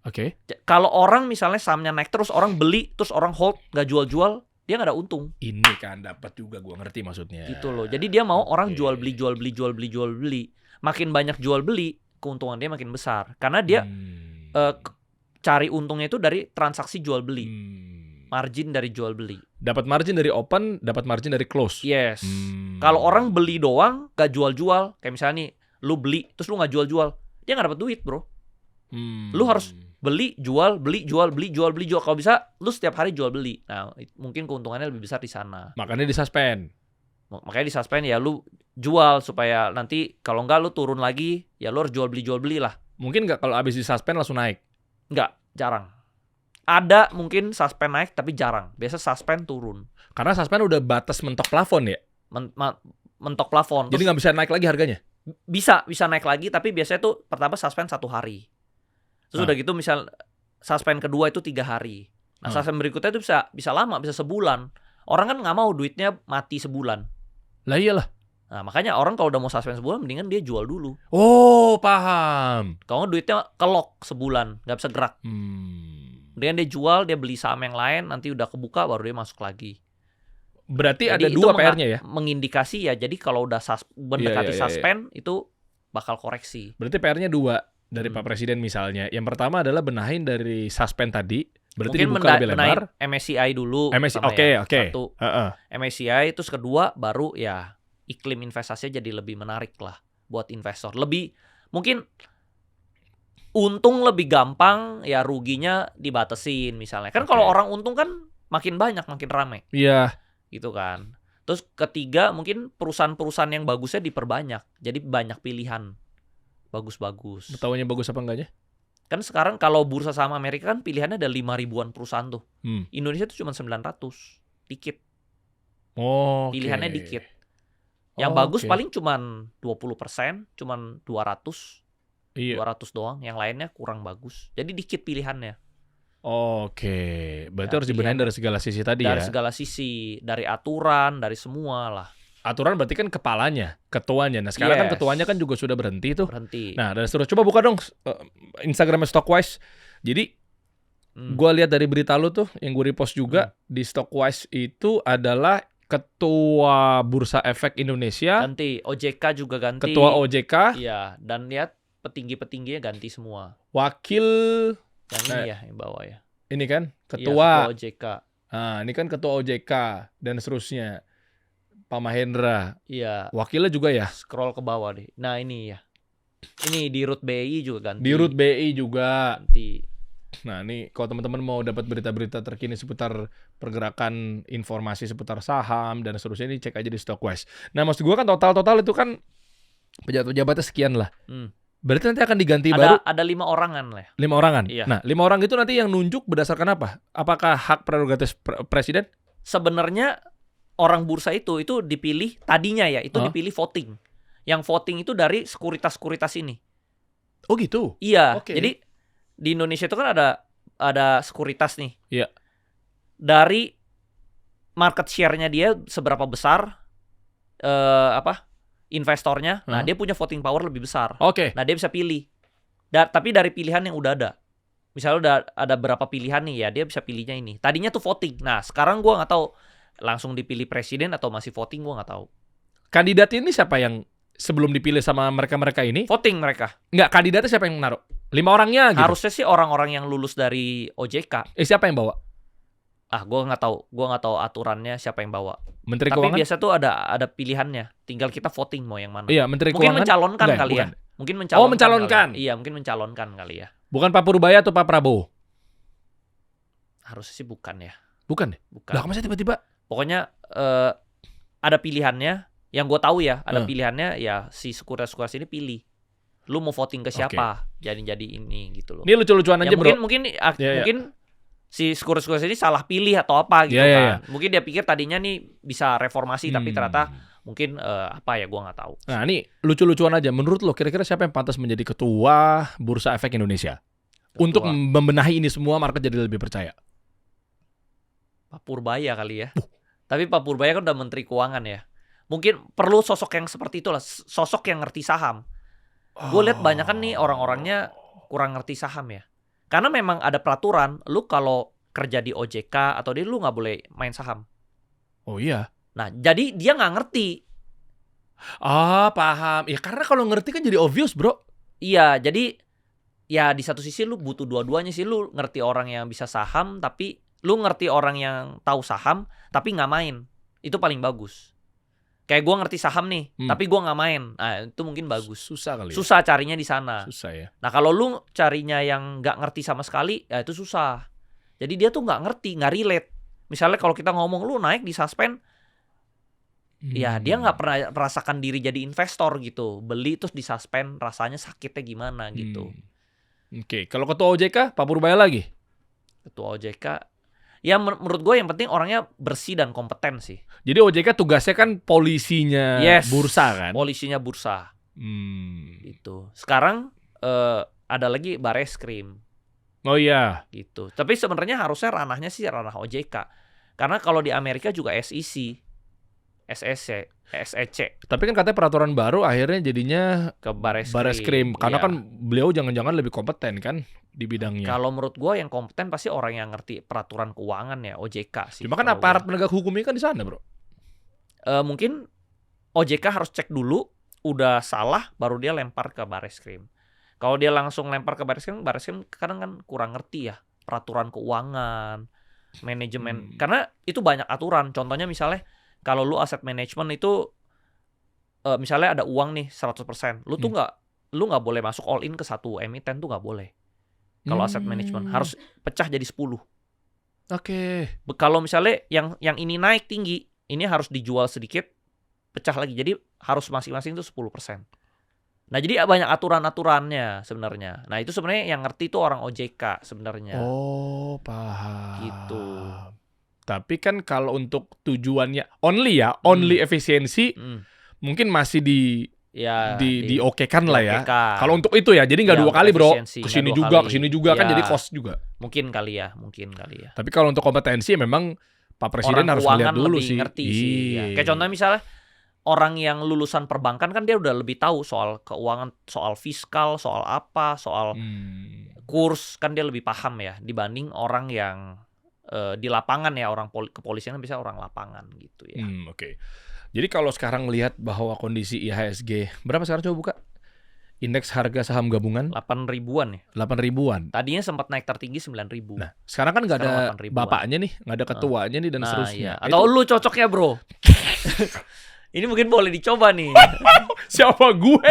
Oke. Kalau orang misalnya sahamnya naik terus orang beli terus orang hold nggak jual-jual, dia nggak ada untung. Ini kan dapat juga, gua ngerti maksudnya. Gitu loh. Jadi dia mau orang jual beli. Makin banyak jual beli, keuntungan dia makin besar. Karena dia cari untungnya itu dari transaksi jual beli. Margin dari jual beli. Dapat margin dari open, dapat margin dari close. Yes. Kalau orang beli doang, gak jual-jual, kayak misalnya nih, lu beli terus lu nggak jual-jual, dia nggak dapat duit, bro. Lu harus beli, jual. Kalau bisa, lu setiap hari jual beli. Nah, mungkin keuntungannya lebih besar di sana. Makanya disuspend. Makanya disuspend ya, lu jual supaya nanti kalau nggak lu turun lagi, ya lu harus jual beli lah. Mungkin nggak kalau abis disuspend langsung naik? Nggak, jarang. Ada mungkin suspend naik, tapi jarang. Biasa suspend turun. Karena suspend udah batas mentok plafon ya? Mentok plafon. Jadi nggak bisa naik lagi harganya? Bisa naik lagi, tapi biasanya tuh pertama suspend 1 hari. Terus udah gitu misal suspend kedua itu 3 hari. Nah suspend berikutnya itu bisa lama, bisa sebulan. Orang kan nggak mau duitnya mati sebulan. Lah iyalah. Nah makanya orang kalau udah mau suspend sebulan, mendingan dia jual dulu. Oh, paham. Kalau duitnya kelok sebulan, nggak bisa gerak. Mendingan dia jual, dia beli saham yang lain, nanti udah kebuka baru dia masuk lagi. Berarti jadi ada dua PR-nya ya? Mengindikasi ya, jadi kalau udah mendekati suspend itu bakal koreksi. Berarti PR-nya 2 dari Pak Presiden misalnya. Yang pertama adalah benahin dari suspend tadi. Berarti mungkin dibuka lebih lebar. MSCI dulu. Oke. Satu. MSCI, terus kedua baru ya iklim investasinya jadi lebih menarik lah buat investor. Lebih mungkin untung lebih gampang, ya ruginya dibatesin misalnya. Kan kalau orang untung kan makin banyak, makin rame. Iya. Gitu kan. Terus ketiga mungkin perusahaan-perusahaan yang bagusnya diperbanyak. Jadi banyak pilihan. Bagus-bagus. Taunya bagus apa enggaknya? Kan sekarang kalau bursa saham Amerika kan pilihannya ada 5 ribuan perusahaan tuh. Indonesia tuh cuma 900. Dikit. Pilihannya dikit. Yang bagus paling cuma 20%, cuma 200. 200 doang, yang lainnya kurang bagus. Jadi dikit pilihannya. Berarti harus dibenahin dari segala sisi tadi ya? Dari segala sisi, dari aturan, dari semua lah. Aturan berarti kan kepalanya, ketuanya. Nah sekarang kan ketuanya kan juga sudah berhenti tuh. Nah dan seterusnya, coba buka dong Instagramnya Stockwise. Jadi gue lihat dari berita lu tuh, yang gue repost juga di Stockwise itu adalah Ketua Bursa Efek Indonesia. Ganti, OJK juga ganti. Ketua OJK. Iya, dan lihat petinggi-petingginya ganti semua. Wakil yang ini ya, yang bawah ya. Ini kan ketua OJK. Nah, ini kan ketua OJK dan seterusnya. Pak Mahendra. Iya. Wakilnya juga ya? Scroll ke bawah deh. Nah, ini ya. Ini di Rut BI juga ganti. Di Rut BI juga ganti. Nah, ini kalau teman-teman mau dapat berita-berita terkini seputar pergerakan informasi seputar saham dan seterusnya, ini cek aja di Stockwise. Nah, maksud gua kan total itu kan pejabat-pejabatnya sekian lah. Berarti nanti akan diganti baru? Ada 5 orangan lah. 5 orangan? Iya. Nah, 5 orang itu nanti yang nunjuk berdasarkan apa? Apakah hak prerogatif presiden? Sebenarnya orang bursa itu dipilih tadinya ya, itu dipilih voting. Yang voting itu dari sekuritas-sekuritas ini. Oh gitu? Iya. Jadi di Indonesia itu kan ada sekuritas nih. Iya. Dari market share-nya dia seberapa besar investornya. Nah, dia punya voting power lebih besar. Nah, dia bisa pilih. Tapi dari pilihan yang udah ada. Misalnya udah ada berapa pilihan nih ya, dia bisa pilihnya ini. Tadinya tuh voting. Nah, sekarang gua nggak tahu langsung dipilih presiden atau masih voting, gua nggak tahu. Kandidat ini siapa yang sebelum dipilih sama mereka-mereka ini? Voting mereka. Enggak, kandidatnya siapa yang naruh? 5 orangnya gitu? Harusnya sih orang-orang yang lulus dari OJK. Siapa yang bawa? Gua nggak tahu aturannya siapa yang bawa. Menteri Tapi Keuangan? biasa tuh ada pilihannya. Tinggal kita voting mau yang mana. Iya, Menteri mungkin Keuangan. Mencalonkan kali bukan. ya. Mungkin mencalonkan. Mencalonkan. Iya, mungkin mencalonkan kali ya. Bukan Pak Purbaya atau Pak Prabowo? Harusnya sih bukan ya. Bukan. Lah, masa tiba-tiba? Pokoknya ada pilihannya. Yang gue tahu ya, ada pilihannya ya, si sekuritas ini pilih. Lu mau voting ke siapa? Jadi ini gitu loh. Ini lucu-lucuan aja, bro. Mungkin si sekuritas ini salah pilih atau apa gitu kan. Yeah. Mungkin dia pikir tadinya nih bisa reformasi, tapi ternyata Mungkin apa ya, gue nggak tahu. Nah ini lucu-lucuan aja. Menurut lo kira-kira siapa yang pantas menjadi ketua Bursa Efek Indonesia? Untuk membenahi ini semua market jadi lebih percaya. Pak Purbaya kali ya. Tapi Pak Purbaya kan udah Menteri Keuangan ya. Mungkin perlu sosok yang seperti itulah, sosok yang ngerti saham. Gue lihat banyak kan nih orang-orangnya kurang ngerti saham ya. Karena memang ada peraturan, lu kalau kerja di OJK atau lu nggak boleh main saham. Oh iya. Nah, jadi dia nggak ngerti. Paham. Ya karena kalau ngerti kan jadi obvious, bro. Iya, jadi ya di satu sisi lu butuh dua-duanya sih. Lu ngerti orang yang bisa saham, tapi lu ngerti orang yang tahu saham, tapi nggak main. Itu paling bagus. Kayak gue ngerti saham nih, tapi gue nggak main. Nah, itu mungkin bagus. Susah kali ya? Susah carinya di sana. Susah ya. Nah, kalau lu carinya yang nggak ngerti sama sekali, ya itu susah. Jadi dia tuh nggak ngerti, nggak relate. Misalnya kalau kita ngomong lu naik di suspend, ya dia nggak pernah merasakan diri jadi investor gitu. Beli terus di suspend, rasanya sakitnya gimana gitu. Oke, kalau ketua OJK, Pak Purbaya lagi? Ketua OJK, ya menurut gue yang penting orangnya bersih dan kompeten sih. Jadi OJK tugasnya kan polisinya bursa kan? Polisinya bursa. Gitu. Sekarang ada lagi Bareskrim. Oh iya. Gitu. Tapi sebenarnya harusnya ranahnya sih ranah OJK. Karena kalau di Amerika juga SEC, SEC. Tapi kan katanya peraturan baru akhirnya jadinya ke Bareskrim. Karena kan beliau jangan-jangan lebih kompeten kan di bidangnya. Kalau menurut gue yang kompeten pasti orang yang ngerti peraturan keuangan ya, OJK sih. Cuma kan aparat penegak hukumnya kan di sana, bro. Mungkin OJK harus cek dulu, udah salah baru dia lempar ke Bareskrim. Kalau dia langsung lempar ke Bareskrim kadang kan kurang ngerti ya peraturan keuangan, manajemen. Karena itu banyak aturan. Contohnya misalnya kalau lu aset management itu misalnya ada uang nih 100%, lu nggak boleh masuk all in ke satu emiten tuh nggak boleh. Kalau aset management harus pecah jadi 10. Oke. Kalau misalnya yang ini naik tinggi, ini harus dijual sedikit, pecah lagi. Jadi harus masing-masing itu 10%. Nah, jadi banyak aturan-aturannya sebenarnya. Nah, itu sebenarnya yang ngerti itu orang OJK sebenarnya. Oh, paham. Gitu. Tapi kan kalau untuk tujuannya only efisiensi, mungkin masih diokekan lah ya. Kalau untuk itu ya, jadi nggak dua kali bro, kesini juga kan jadi cost juga. Mungkin kali ya. Tapi kalau untuk kompetensi memang Pak Presiden harus lihat dulu sih. Ngerti sih. Ya. Kayak contohnya misalnya orang yang lulusan perbankan kan dia udah lebih tahu soal keuangan, soal fiskal, soal apa, soal kurs kan dia lebih paham ya dibanding orang yang di lapangan ya, orang kepolisian kan bisa orang lapangan gitu ya. Oke. Jadi kalau sekarang melihat bahwa kondisi IHSG berapa sekarang coba buka? Indeks harga saham gabungan 8 ribuan ya. 8 ribuan. Tadinya sempat naik tertinggi 9 ribu. Nah, sekarang kan nggak ada bapaknya nih, nggak ada ketuanya nih dan seterusnya. Iya. Atau lu cocoknya bro. Ini mungkin boleh dicoba nih. Siapa gue?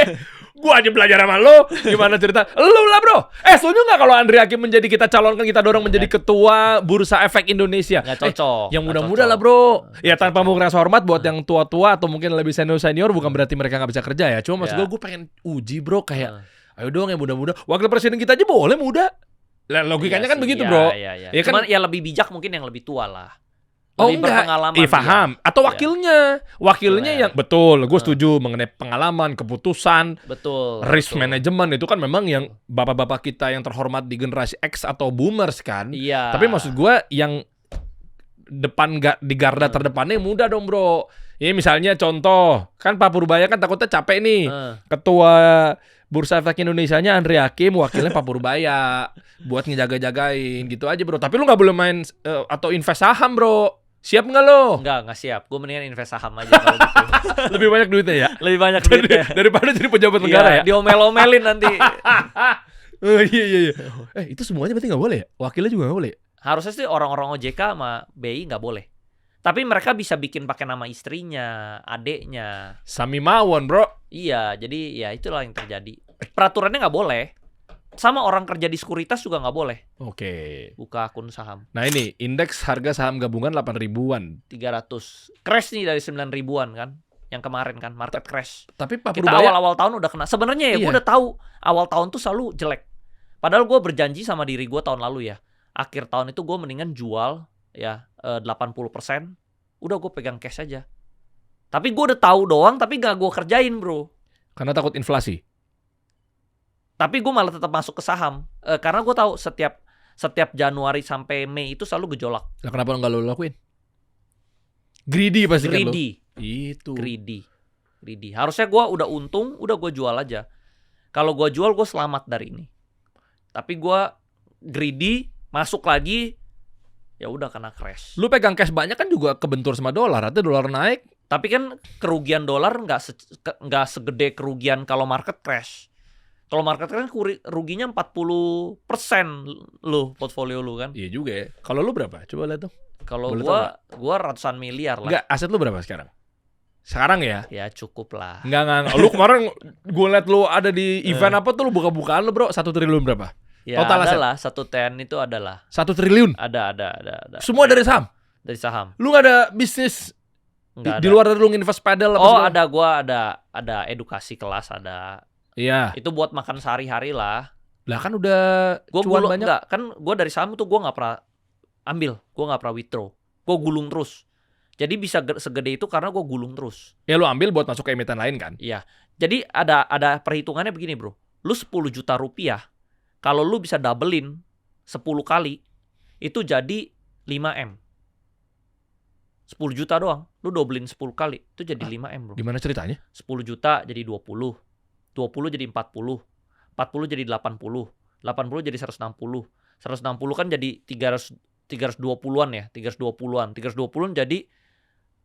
Gue aja belajar sama lo. Gimana cerita? Lo lah bro. Setuju nggak kalau Andri Hakim menjadi kita calonkan, kita dorong menjadi ketua Bursa Efek Indonesia? Nggak cocok. Yang muda-muda lah bro. Ya tanpa mau ngerasa hormat buat yang tua-tua atau mungkin lebih senior bukan berarti mereka nggak bisa kerja ya. Cuma maksud gue pengen uji bro, kayak ayo dong yang muda-muda. Wakil presiden kita aja boleh muda. Logikanya kan begitu bro. Ya cuman ya lebih bijak mungkin yang lebih tua lah. Lebih berpengalaman. Paham. Atau wakilnya yang betul. Gue setuju mengenai pengalaman, keputusan, risk management itu kan memang yang bapak-bapak kita yang terhormat di generasi X atau boomers kan. Iya. Tapi maksud gue yang depan di garda terdepannya muda dong bro. Ini misalnya contoh kan Pak Purbaya kan takutnya capek nih. Ketua Bursa Efek Indonesianya Andri Hakim, wakilnya Pak Purbaya buat ngejaga-jagain gitu aja bro. Tapi lu nggak boleh main atau invest saham bro. Siap nggak lo? Nggak siap. Gue mendingan invest saham aja kalau gitu. Lebih banyak duitnya ya? Lebih banyak duitnya. Daripada jadi pejabat negara ya? Diomel-omelin nanti. Iya. Itu semuanya berarti nggak boleh ya? Wakilnya juga nggak boleh? Harusnya sih orang-orang OJK sama BI nggak boleh. Tapi mereka bisa bikin pakai nama istrinya, adeknya. Sami Mawon bro. Iya, jadi ya itulah yang terjadi. Peraturannya nggak boleh. Sama orang kerja di sekuritas juga nggak boleh. Oke. Buka akun saham. Nah ini indeks harga saham gabungan 8 ribuan. 300. Crash nih dari 9 ribuan kan. Yang kemarin kan market crash. Tapi Pak Purbaya, kita awal-awal tahun udah kena. Sebenarnya ya gue udah tahu awal tahun tuh selalu jelek. Padahal gue berjanji sama diri gue tahun lalu ya. Akhir tahun itu gue mendingan jual ya 80%. Udah gue pegang cash aja. Tapi gue udah tahu doang, tapi gak gue kerjain, bro. Karena takut inflasi. Tapi gue malah tetap masuk ke saham. Karena gue tahu setiap Januari sampai Mei itu selalu gejolak. Nah, kenapa nggak lo lakuin? Greedy pasti kan lo. Itu. Greedy. Harusnya gue udah untung, udah gue jual aja. Kalau gue jual, gue selamat dari ini. Tapi gue greedy, masuk lagi, ya udah kena crash. Lu pegang cash banyak kan juga kebentur sama dolar. Artinya dolar naik. Tapi kan kerugian dolar nggak segede kerugian kalau market crash. Kalau market crash ruginya 40% lu portfolio lu kan. Iya juga ya. Kalau lu berapa? Coba lihat tuh. Kalau Boleh gua ratusan miliar lah. Enggak, aset lu berapa sekarang? Sekarang ya? Ya cukup lah. Enggak. Lu kemarin gue liat lu ada di event apa tuh, lu buka-bukaan lu bro, 1 triliun berapa? Ya total adalah 1 TN itu adalah 1 triliun? Ada. Semua dari saham? Dari saham. Lu gak ada bisnis di luar dari lu nginvest pedal apa segala? Ada, gua ada edukasi kelas ada. Iya. Itu buat makan sehari-hari lah. Lah kan udah cuan banyak. Enggak, kan gua dari saham tuh gua gak pernah ambil, gua gak pernah withdraw. Gua gulung terus. Jadi bisa segede itu karena gua gulung terus. Ya lu ambil buat masuk ke emiten lain kan? Iya. Jadi ada perhitungannya begini bro. Lu 10 juta rupiah, kalau lu bisa doublein 10 kali, itu jadi 5M. 10 juta doang, lu doublein 10 kali, itu jadi 5M bro. Gimana ceritanya? 10 juta jadi 20, 20 jadi 40, 40 jadi 80, 80 jadi 160, 160 kan jadi 320-an ya, 320-an jadi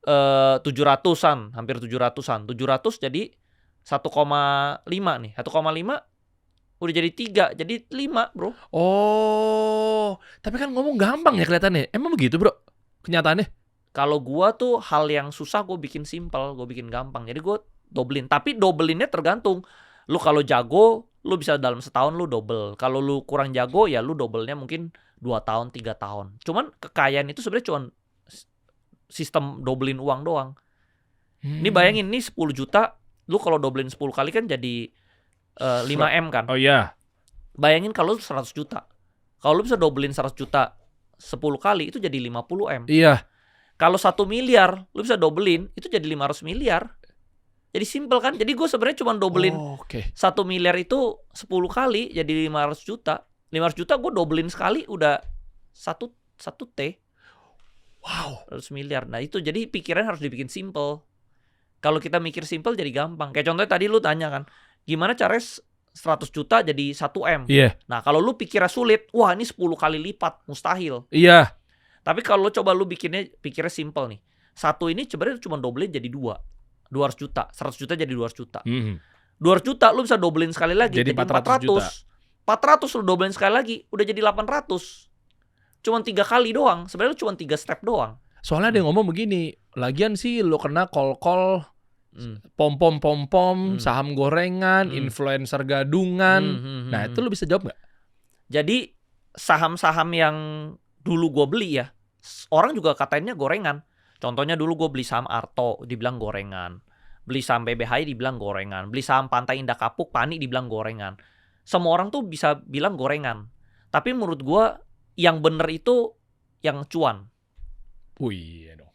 700-an, hampir 700-an. 700 jadi 1,5 nih. 1,5 udah jadi 3, jadi 5, bro. Oh, tapi kan ngomong gampang ya kelihatannya. Emang begitu, bro? Kenyataannya? Kalau gua tuh hal yang susah gua bikin simple, gua bikin gampang. Jadi gua doublein. Tapi doublinnya tergantung. Lu kalau jago, lu bisa dalam setahun lu double. Kalau lu kurang jago, ya lu doublenya mungkin 2 tahun, 3 tahun. Cuman kekayaan itu sebenarnya cuma sistem doublein uang doang. Ini bayangin, nih 10 juta, lu kalau doublein 10 kali kan jadi 5M kan. Oh iya. Bayangin kalau lu 100 juta. Kalau lu bisa doublein 100 juta 10 kali, itu jadi 50M. Iya. Kalau 1 miliar, lu bisa doublein, itu jadi 500 miliar. Jadi simple kan. Jadi gue sebenarnya cuma doublein 1 miliar itu 10 kali, jadi 500 juta. 500 juta gue doublein sekali, udah 1 T. Wow. 100 miliar. Nah itu jadi pikiran harus dibikin simple. Kalau kita mikir simple jadi gampang. Kayak contohnya tadi lu tanya kan, gimana caranya 100 juta jadi 1M? Iya. Nah kalau lu pikirnya sulit, wah ini 10 kali lipat, mustahil. Iya. Tapi kalau coba lu pikirnya simple nih. 1 ini sebenarnya cuma doublein jadi 200 juta. 100 juta jadi 200 juta. 200 juta lu bisa doublein sekali lagi jadi 400 juta. 400 lu doublein sekali lagi udah jadi 800. Cuman 3 kali doang. Sebenarnya cuma 3 step doang. Soalnya ada yang ngomong begini, lagian sih lo kena call-call, pom-pom, saham gorengan, influencer gadungan. Nah itu lo bisa jawab nggak? Jadi saham-saham yang dulu gue beli ya, orang juga katanya gorengan. Contohnya dulu gue beli saham Arto, dibilang gorengan. Beli saham BBHI dibilang gorengan. Beli saham Pantai Indah Kapuk, Pani dibilang gorengan. Semua orang tuh bisa bilang gorengan. Tapi menurut gue yang bener itu yang cuan. Wih, dong.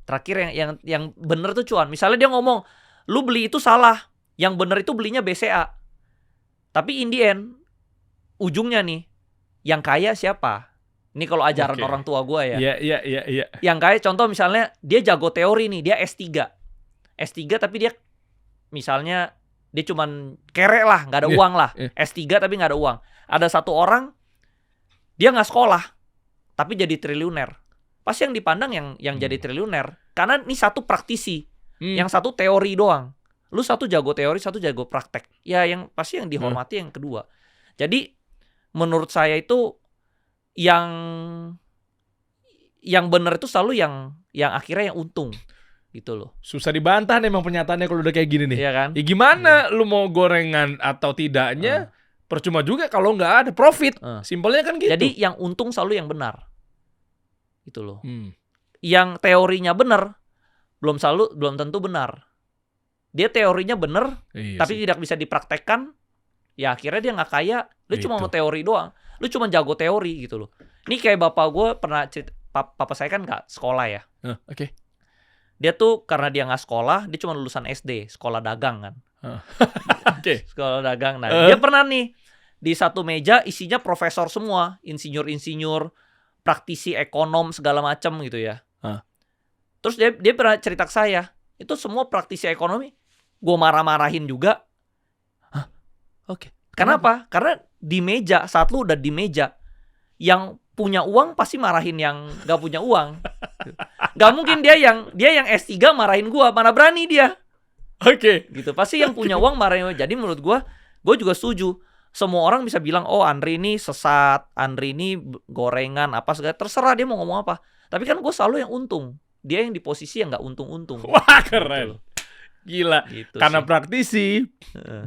Terakhir yang bener tuh cuan. Misalnya dia ngomong, lu beli itu salah. Yang bener itu belinya BCA. Tapi in the end, ujungnya nih, yang kaya siapa? Ini kalau ajaran orang tua gue ya. Iya. Yang kaya contoh misalnya dia jago teori nih, dia S3. S3 tapi dia misalnya dia cuman kere lah, nggak ada uang lah. S3 tapi nggak ada uang. Ada satu orang dia nggak sekolah tapi jadi triliuner. Pasti yang dipandang yang jadi triliuner karena ini satu praktisi, yang satu teori doang. Lu satu jago teori, satu jago praktek. Ya yang pasti yang dihormati yang kedua. Jadi menurut saya itu yang benar itu selalu yang akhirnya yang untung gitu loh. Susah dibantah nih emang pernyataannya kalau udah kayak gini nih. Iya kan? Ya gimana lu mau gorengan atau tidaknya, percuma juga kalau nggak ada profit. Simpelnya kan gitu. Jadi yang untung selalu yang benar. Gitu loh. Yang teorinya benar belum tentu benar. Dia teorinya benar, tapi tidak bisa dipraktekkan. Ya akhirnya dia nggak kaya. Lu cuma mau teori doang. Lu cuma jago teori gitu loh. Ini kayak bapak gue pernah cerita, papa saya kan nggak sekolah ya. Oke. Dia tuh karena dia nggak sekolah, dia cuma lulusan SD, sekolah dagang kan. Oke. Sekolah dagang. Nah, dia pernah nih di satu meja isinya profesor semua, insinyur-insinyur, praktisi ekonom segala macam gitu ya. Terus dia pernah cerita ke saya, itu semua praktisi ekonomi, gue marah-marahin juga. Oke. Kenapa? Karena di meja, saat lu udah di meja, yang punya uang pasti marahin yang gak punya uang. Gak mungkin dia yang S3 marahin gua, mana berani dia. Oke. Gitu. Pasti yang punya uang marahin. Jadi menurut gua juga setuju. Semua orang bisa bilang, oh Andri ini sesat, Andri ini gorengan, apa segala. Terserah dia mau ngomong apa. Tapi kan gua selalu yang untung. Dia yang di posisi yang gak untung-untung. Wah, keren. Gila. Gitu karena sih. praktisi,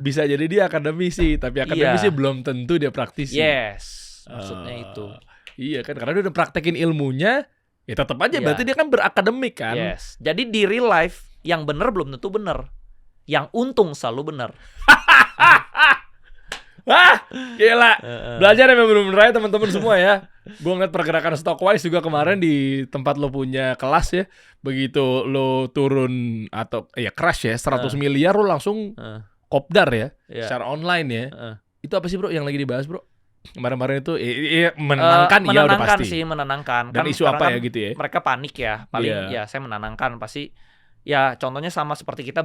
bisa jadi dia akademisi. Tapi akademisi belum tentu dia praktisi. Yes. Maksudnya itu. Iya kan, karena dia udah praktekin ilmunya, ya tetap aja berarti dia kan berakademik kan. Yes. Jadi di real life, yang benar belum tentu benar. Yang untung selalu benar. Wah, gila. Belajar yang bener-bener aja teman-teman semua ya. Gue ngeliat pergerakan Stockwise juga kemarin di tempat lo punya kelas ya. Begitu lo turun atau ya crash ya 100 miliar lo langsung kopdar ya. Secara online ya. Itu apa sih bro yang lagi dibahas bro? Kemarin-kemarin itu menenangkan, ya udah pasti. Sih, menenangkan. Dan kan, isu apa kan ya gitu ya? Mereka panik ya. Paling ya saya menenangkan pasti. Ya contohnya sama seperti kita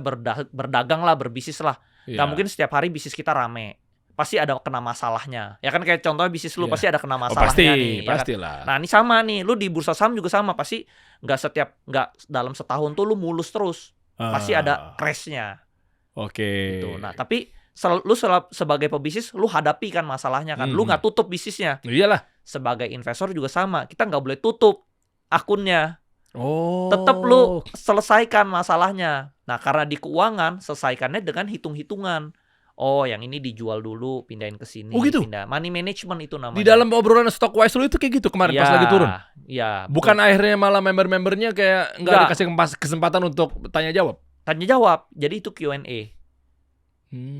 berdagang lah, berbisnis lah. Gak mungkin setiap hari bisnis kita rame. Pasti ada kena masalahnya. Ya kan kayak contohnya bisnis lu pasti ada kena masalahnya nih. Pastilah. Ya kan? Nah ini sama nih, lu di bursa saham juga sama. Pasti nggak dalam setahun tuh lu mulus terus. Pasti ada crash-nya. Oke. Gitu. Nah tapi lu sebagai pebisnis, lu hadapi kan masalahnya kan. Lu nggak tutup bisnisnya. Iyalah. Sebagai investor juga sama. Kita nggak boleh tutup akunnya. Oh. Tetap lu selesaikan masalahnya. Nah karena di keuangan, selesaikannya dengan hitung-hitungan. Oh, yang ini dijual dulu, pindahin ke sini. Oh gitu? Pindah. Money management itu namanya. Di dalam obrolan Stockwise lu itu kayak gitu kemarin pas lagi turun? Iya. Bukan akhirnya malah member-membernya kayak nggak dikasih kesempatan untuk tanya jawab? Tanya jawab. Jadi itu Q&A.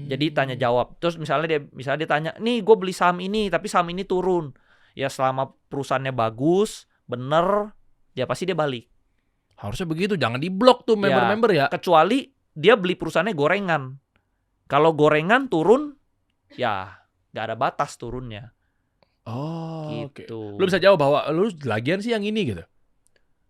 Jadi tanya jawab. Terus misalnya dia tanya, nih gue beli saham ini, tapi saham ini turun. Ya selama perusahaannya bagus, bener, ya pasti dia balik. Harusnya begitu, jangan diblok tuh member-member ya. Kecuali dia beli perusahaannya gorengan. Kalau gorengan turun, ya nggak ada batas turunnya. Oh, gitu. Lu bisa jawab bahwa lu lagian sih yang ini gitu,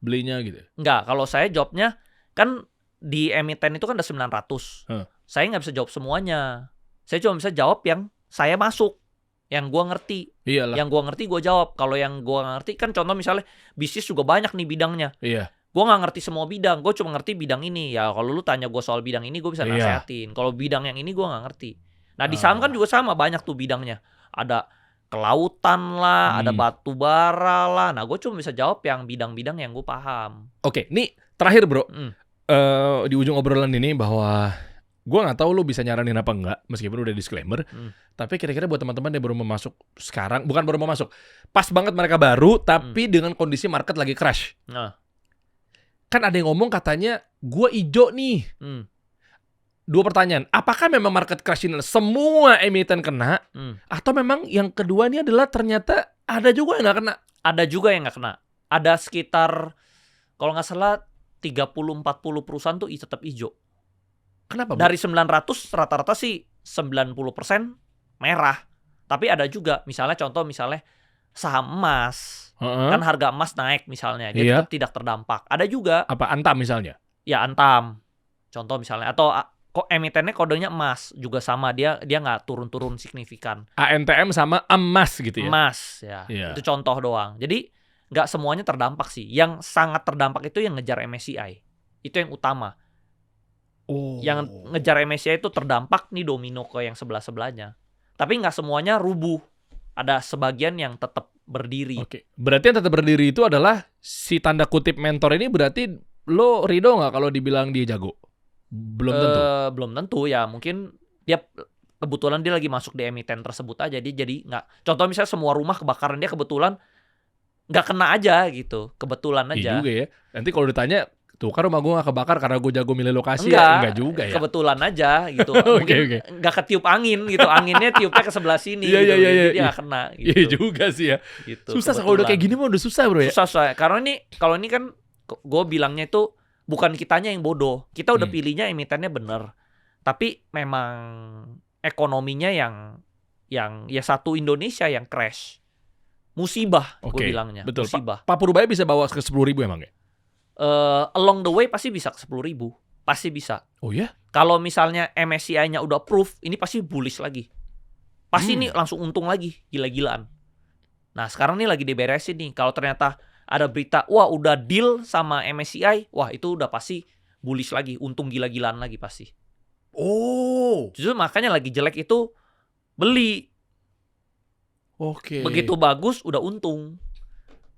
belinya gitu. Nggak, kalau saya jawabnya kan di emiten itu kan ada 900. Saya nggak bisa jawab semuanya. Saya cuma bisa jawab yang saya masuk, yang gua ngerti. Iyalah. Yang gua ngerti gua jawab. Kalau yang gua nggak ngerti kan contoh misalnya bisnis juga banyak nih bidangnya. Iya. Gue gak ngerti semua bidang, gue cuma ngerti bidang ini. Ya kalau lu tanya gue soal bidang ini, gue bisa nasehatin. Kalau bidang yang ini gue gak ngerti. Nah di saham kan juga sama, banyak tuh bidangnya. Ada kelautan lah, ada batu bara lah. Nah gue cuma bisa jawab yang bidang-bidang yang gue paham. Oke, nih terakhir bro. Di ujung obrolan ini bahwa gue gak tahu lu bisa nyaranin apa enggak, meskipun udah disclaimer. Tapi kira-kira buat teman-teman yang baru mau masuk sekarang, bukan baru mau masuk, pas banget mereka baru, tapi dengan kondisi market lagi crash. Kan ada yang ngomong katanya gue ijo nih. Dua pertanyaan, apakah memang market crash ini semua emiten kena, atau memang yang kedua ini adalah ternyata ada juga yang nggak kena? Ada juga yang nggak kena. Ada sekitar kalau nggak salah 30-40 perusahaan tuh tetap hijau. Kenapa? Dari 900 rata-rata sih 90% merah. Tapi ada juga misalnya saham emas. Kan harga emas naik misalnya, dia tetap tidak terdampak. Ada juga. Apa Antam misalnya? Ya Antam. Contoh misalnya, atau kok emitennya kodenya emas juga sama, dia nggak turun-turun signifikan. ANTM sama emas gitu ya? Emas ya. Itu contoh doang. Jadi nggak semuanya terdampak sih. Yang sangat terdampak itu yang ngejar MSCI. Itu yang utama. Yang ngejar MSCI itu terdampak nih domino ke yang sebelah-sebelahnya. Tapi nggak semuanya rubuh. Ada sebagian yang tetap berdiri. Oke. Berarti yang tetap berdiri itu adalah si tanda kutip mentor ini, berarti lo ridho nggak kalau dibilang dia jago? Belum tentu. Belum tentu ya. Mungkin dia kebetulan dia lagi masuk di emiten tersebut aja. Dia jadi nggak. Contoh misalnya semua rumah kebakaran, dia kebetulan nggak kena aja gitu. Kebetulan aja. Iya juga ya. Nanti kalau ditanya, tuh kan rumah gue gak kebakar karena gue jago milih lokasi. Enggak juga ya. Kebetulan aja gitu. Mungkin nggak ketiup angin gitu. Anginnya tiupnya ke sebelah sini. Iya, gitu. Iya, Jadi dia nggak kena gitu. Iya juga sih ya. Gitu, susah kalau udah kayak gini mah udah susah bro ya. Susah. Karena kalau ini kan gue bilangnya itu bukan kitanya yang bodoh. Kita udah pilihnya emitennya bener. Tapi memang ekonominya yang ya satu Indonesia yang crash. Musibah gue bilangnya. Betul. Musibah. Pak Purbaya bisa bawa ke 10.000 emang ya? Along the way pasti bisa ke 10.000. Pasti bisa. Oh ya? Kalau misalnya MSCI-nya udah approve, ini pasti bullish lagi. Pasti ini langsung untung lagi, gila-gilaan. Nah, sekarang nih lagi diberesin nih. Kalau ternyata ada berita, wah udah deal sama MSCI, wah itu udah pasti bullish lagi, untung gila-gilaan lagi pasti. Oh. Justru makanya lagi jelek itu beli. Oke. Begitu bagus udah untung.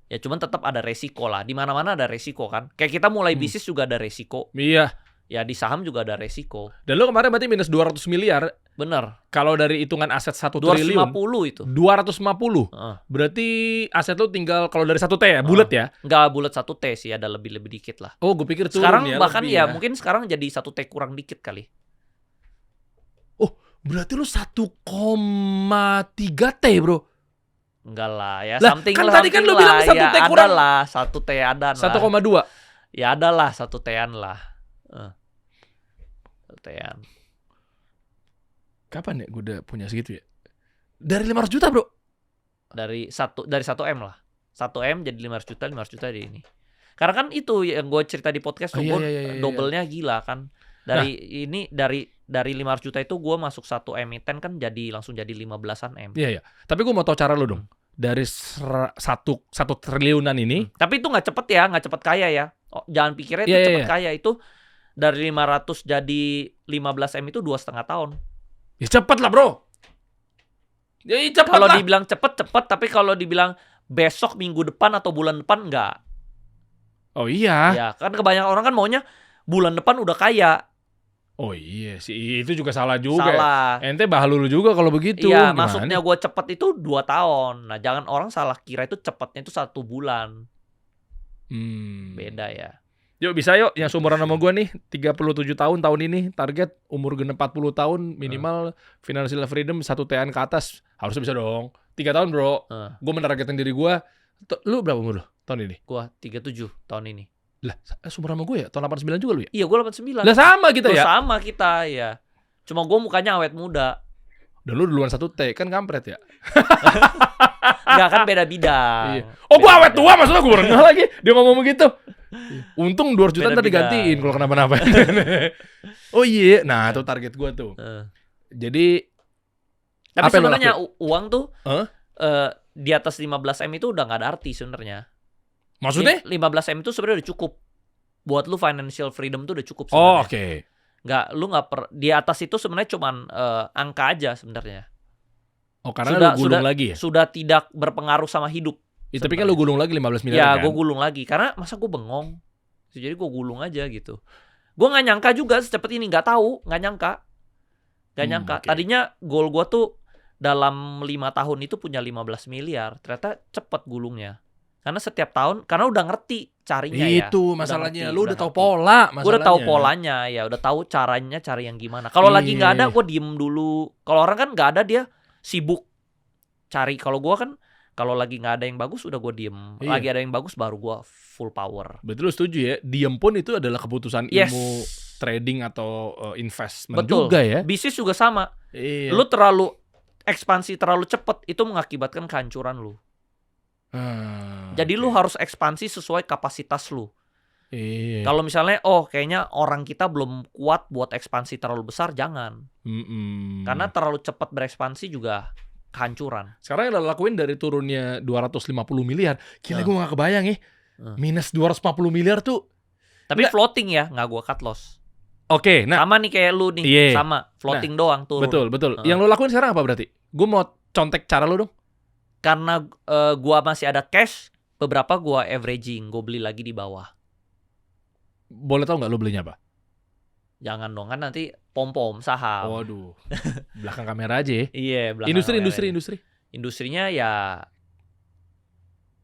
Ya cuman tetap ada resiko lah. Di mana-mana ada resiko kan. Kayak kita mulai bisnis juga ada resiko. Iya. Ya di saham juga ada resiko. Dan lo kemarin berarti minus 200 miliar. Bener. Kalau dari hitungan aset 1 triliun. 250 itu. 250. Berarti aset lo tinggal kalau dari 1T ya, bulat ya? Enggak bulat 1T sih, ada lebih-lebih dikit lah. Oh, gue pikir turun sekarang ya. Bahkan ya, ya mungkin sekarang jadi 1T kurang dikit kali. Oh, berarti lo 1,3T bro. Enggak lah ya, lah, something kan lah. Tadi kan lo bilang 1T ya, kurang. Ada lah, 1T ada lah. 1,2. Ya ada lah 1T-an lah. 1T-an. Kapan ya gue udah punya segitu ya? Dari 500 juta bro? Dari 1M lah. 1M jadi 500 juta di ini. Karena kan itu yang gue cerita di podcast tuh, double-nya gila kan. Dari 500 juta itu gue masuk 1 emiten kan langsung jadi 15-an M. Iya. Tapi gue mau tahu cara lo dong. Dari 1 triliunan ini. Tapi itu nggak cepet ya, nggak cepet kaya ya. Jangan pikirnya itu cepet kaya. Itu dari 500 jadi 15 M itu 2,5 tahun. Ya cepet lah bro. Ya cepet kalau lah. Kalau dibilang cepet. Tapi kalau dibilang besok, minggu depan, atau bulan depan, enggak. Oh iya. Ya kan kebanyakan orang kan maunya bulan depan udah kaya. Oh iya sih, itu juga salah juga. Salah. Ente bahalulu juga kalau begitu. Iya, maksudnya gue cepet itu 2 tahun. Nah, jangan orang salah kira itu cepetnya itu 1 bulan. Beda ya. Yuk bisa yuk, yang seumuran sama gue nih 37 tahun ini. Target umur genep 40 tahun minimal financial freedom 1 T-an ke atas. Harusnya bisa dong. 3 tahun bro. Gue menargetin diri gue. Lu berapa umur lo tahun ini? Gue 37 tahun ini. Lah, seumuran sama gue ya? Tahun 89 juga lu ya? Iya, gue 89. Lah sama kita ya? Sama kita ya. Cuma gue mukanya awet muda. Dan lu duluan 1 T, kan kampret ya? Enggak, kan beda bidang. Iya. Oh, gue awet tua maksudnya gue rendah lagi. Dia ngomong begitu. Untung 200 juta ntar digantiin kalau kenapa-napa. Oh iya, nah itu target gue tuh. Jadi tapi sebenarnya uang tuh di atas 15 M itu udah nggak ada arti sebenarnya. Maksudnya? 15 M itu sebenarnya udah cukup. Buat lu financial freedom tuh udah cukup sebenarnya. Oh, oke. Lu nggak di atas itu sebenarnya cuman angka aja sebenarnya. Oh, karena lu gulung lagi ya? Sudah tidak berpengaruh sama hidup. Ya, tapi kan lu gulung lagi 15 miliar ya, kan? Ya, gue gulung lagi. Karena masa gue bengong. Jadi gue gulung aja gitu. Gue nggak nyangka juga secepat ini. Nggak tahu. Nggak nyangka. Okay. Tadinya goal gue tuh dalam 5 tahun itu punya 15 miliar. Ternyata cepet gulungnya. Karena setiap tahun, karena udah ngerti carinya ya. Itu masalahnya. Lu udah tahu pola masalahnya. Gue udah tahu polanya ya. Udah tahu caranya, cari yang gimana. Kalau lagi nggak ada, gue diem dulu. Kalau orang kan nggak ada, dia sibuk cari. Kalau gue kan, kalau lagi nggak ada yang bagus, udah gue diem. Lagi ada yang bagus, baru gue full power. Betul, setuju ya. Diem pun itu adalah keputusan ilmu trading atau investment. Betul. Juga ya. Bisnis juga sama. Lu terlalu ekspansi terlalu cepet, itu mengakibatkan kehancuran lu. Jadi lu harus ekspansi sesuai kapasitas lu. Kalau misalnya, kayaknya orang kita belum kuat buat ekspansi terlalu besar, jangan. Karena terlalu cepat berekspansi juga kehancuran. Sekarang yang lo lakuin dari turunnya 250 miliar, gila gue gak kebayang ya. Minus 250 miliar tuh. Tapi floating ya, gak gue cut loss. Oke, nah. Sama nih kayak lu nih, sama. Floating doang turun. Betul. Yang lo lakuin sekarang apa berarti? Gue mau contek cara lo dong. Karena gue masih ada cash, beberapa gue averaging, gue beli lagi di bawah. Boleh tau gak lo belinya apa? Jangan dong, kan nanti pom-pom saham. Waduh, belakang kamera aja ya. Iya, belakang Industri. Industrinya ya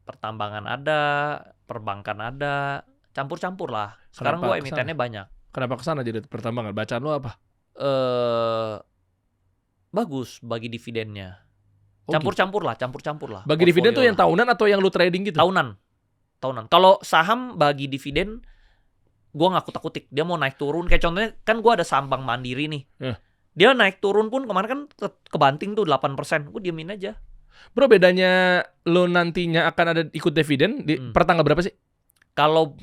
pertambangan ada, perbankan ada, campur-campur lah. Sekarang gue emitennya banyak. Kenapa kesana jadi pertambangan? Bacaan lo apa? Bagus bagi dividennya. Campur-campur lah. Bagi dividen tuh yang tahunan atau yang lu trading gitu? Tahunan. Kalau saham bagi dividen gue ngakut-akutik dia mau naik turun. Kayak contohnya kan gue ada saham Bank Mandiri nih. Dia naik turun pun kemarin kan kebanting tuh 8%. Gue diemin aja. Bro, bedanya lo nantinya akan ada ikut dividen per tanggal berapa sih? Kalau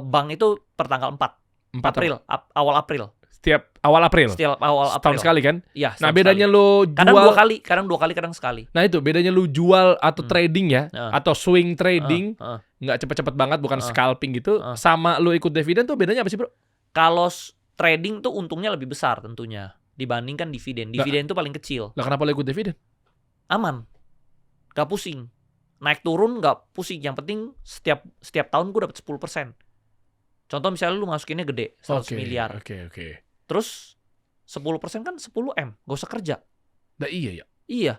bank itu per tanggal 4 April, awal April. Setiap awal April? Setiap awal April. Setahun sekali kan? Iya. Nah, bedanya sekali. lo jual... Kadang dua kali, kadang sekali. Nah itu, bedanya lo jual atau trading ya, atau swing trading, nggak cepet-cepet banget, bukan scalping gitu, sama lo ikut dividen tuh bedanya apa sih, bro? Kalau trading tuh untungnya lebih besar tentunya dibandingkan dividen. Dividen itu paling kecil. Lah kenapa lo ikut dividen? Aman. Gak pusing. Naik turun gak pusing. Yang penting setiap tahun gue dapat 10%. Contoh misalnya lu masukinnya gede, 100 miliar. Oke. Terus 10% kan 10 M. Gak usah kerja. Nah iya ya. Iya.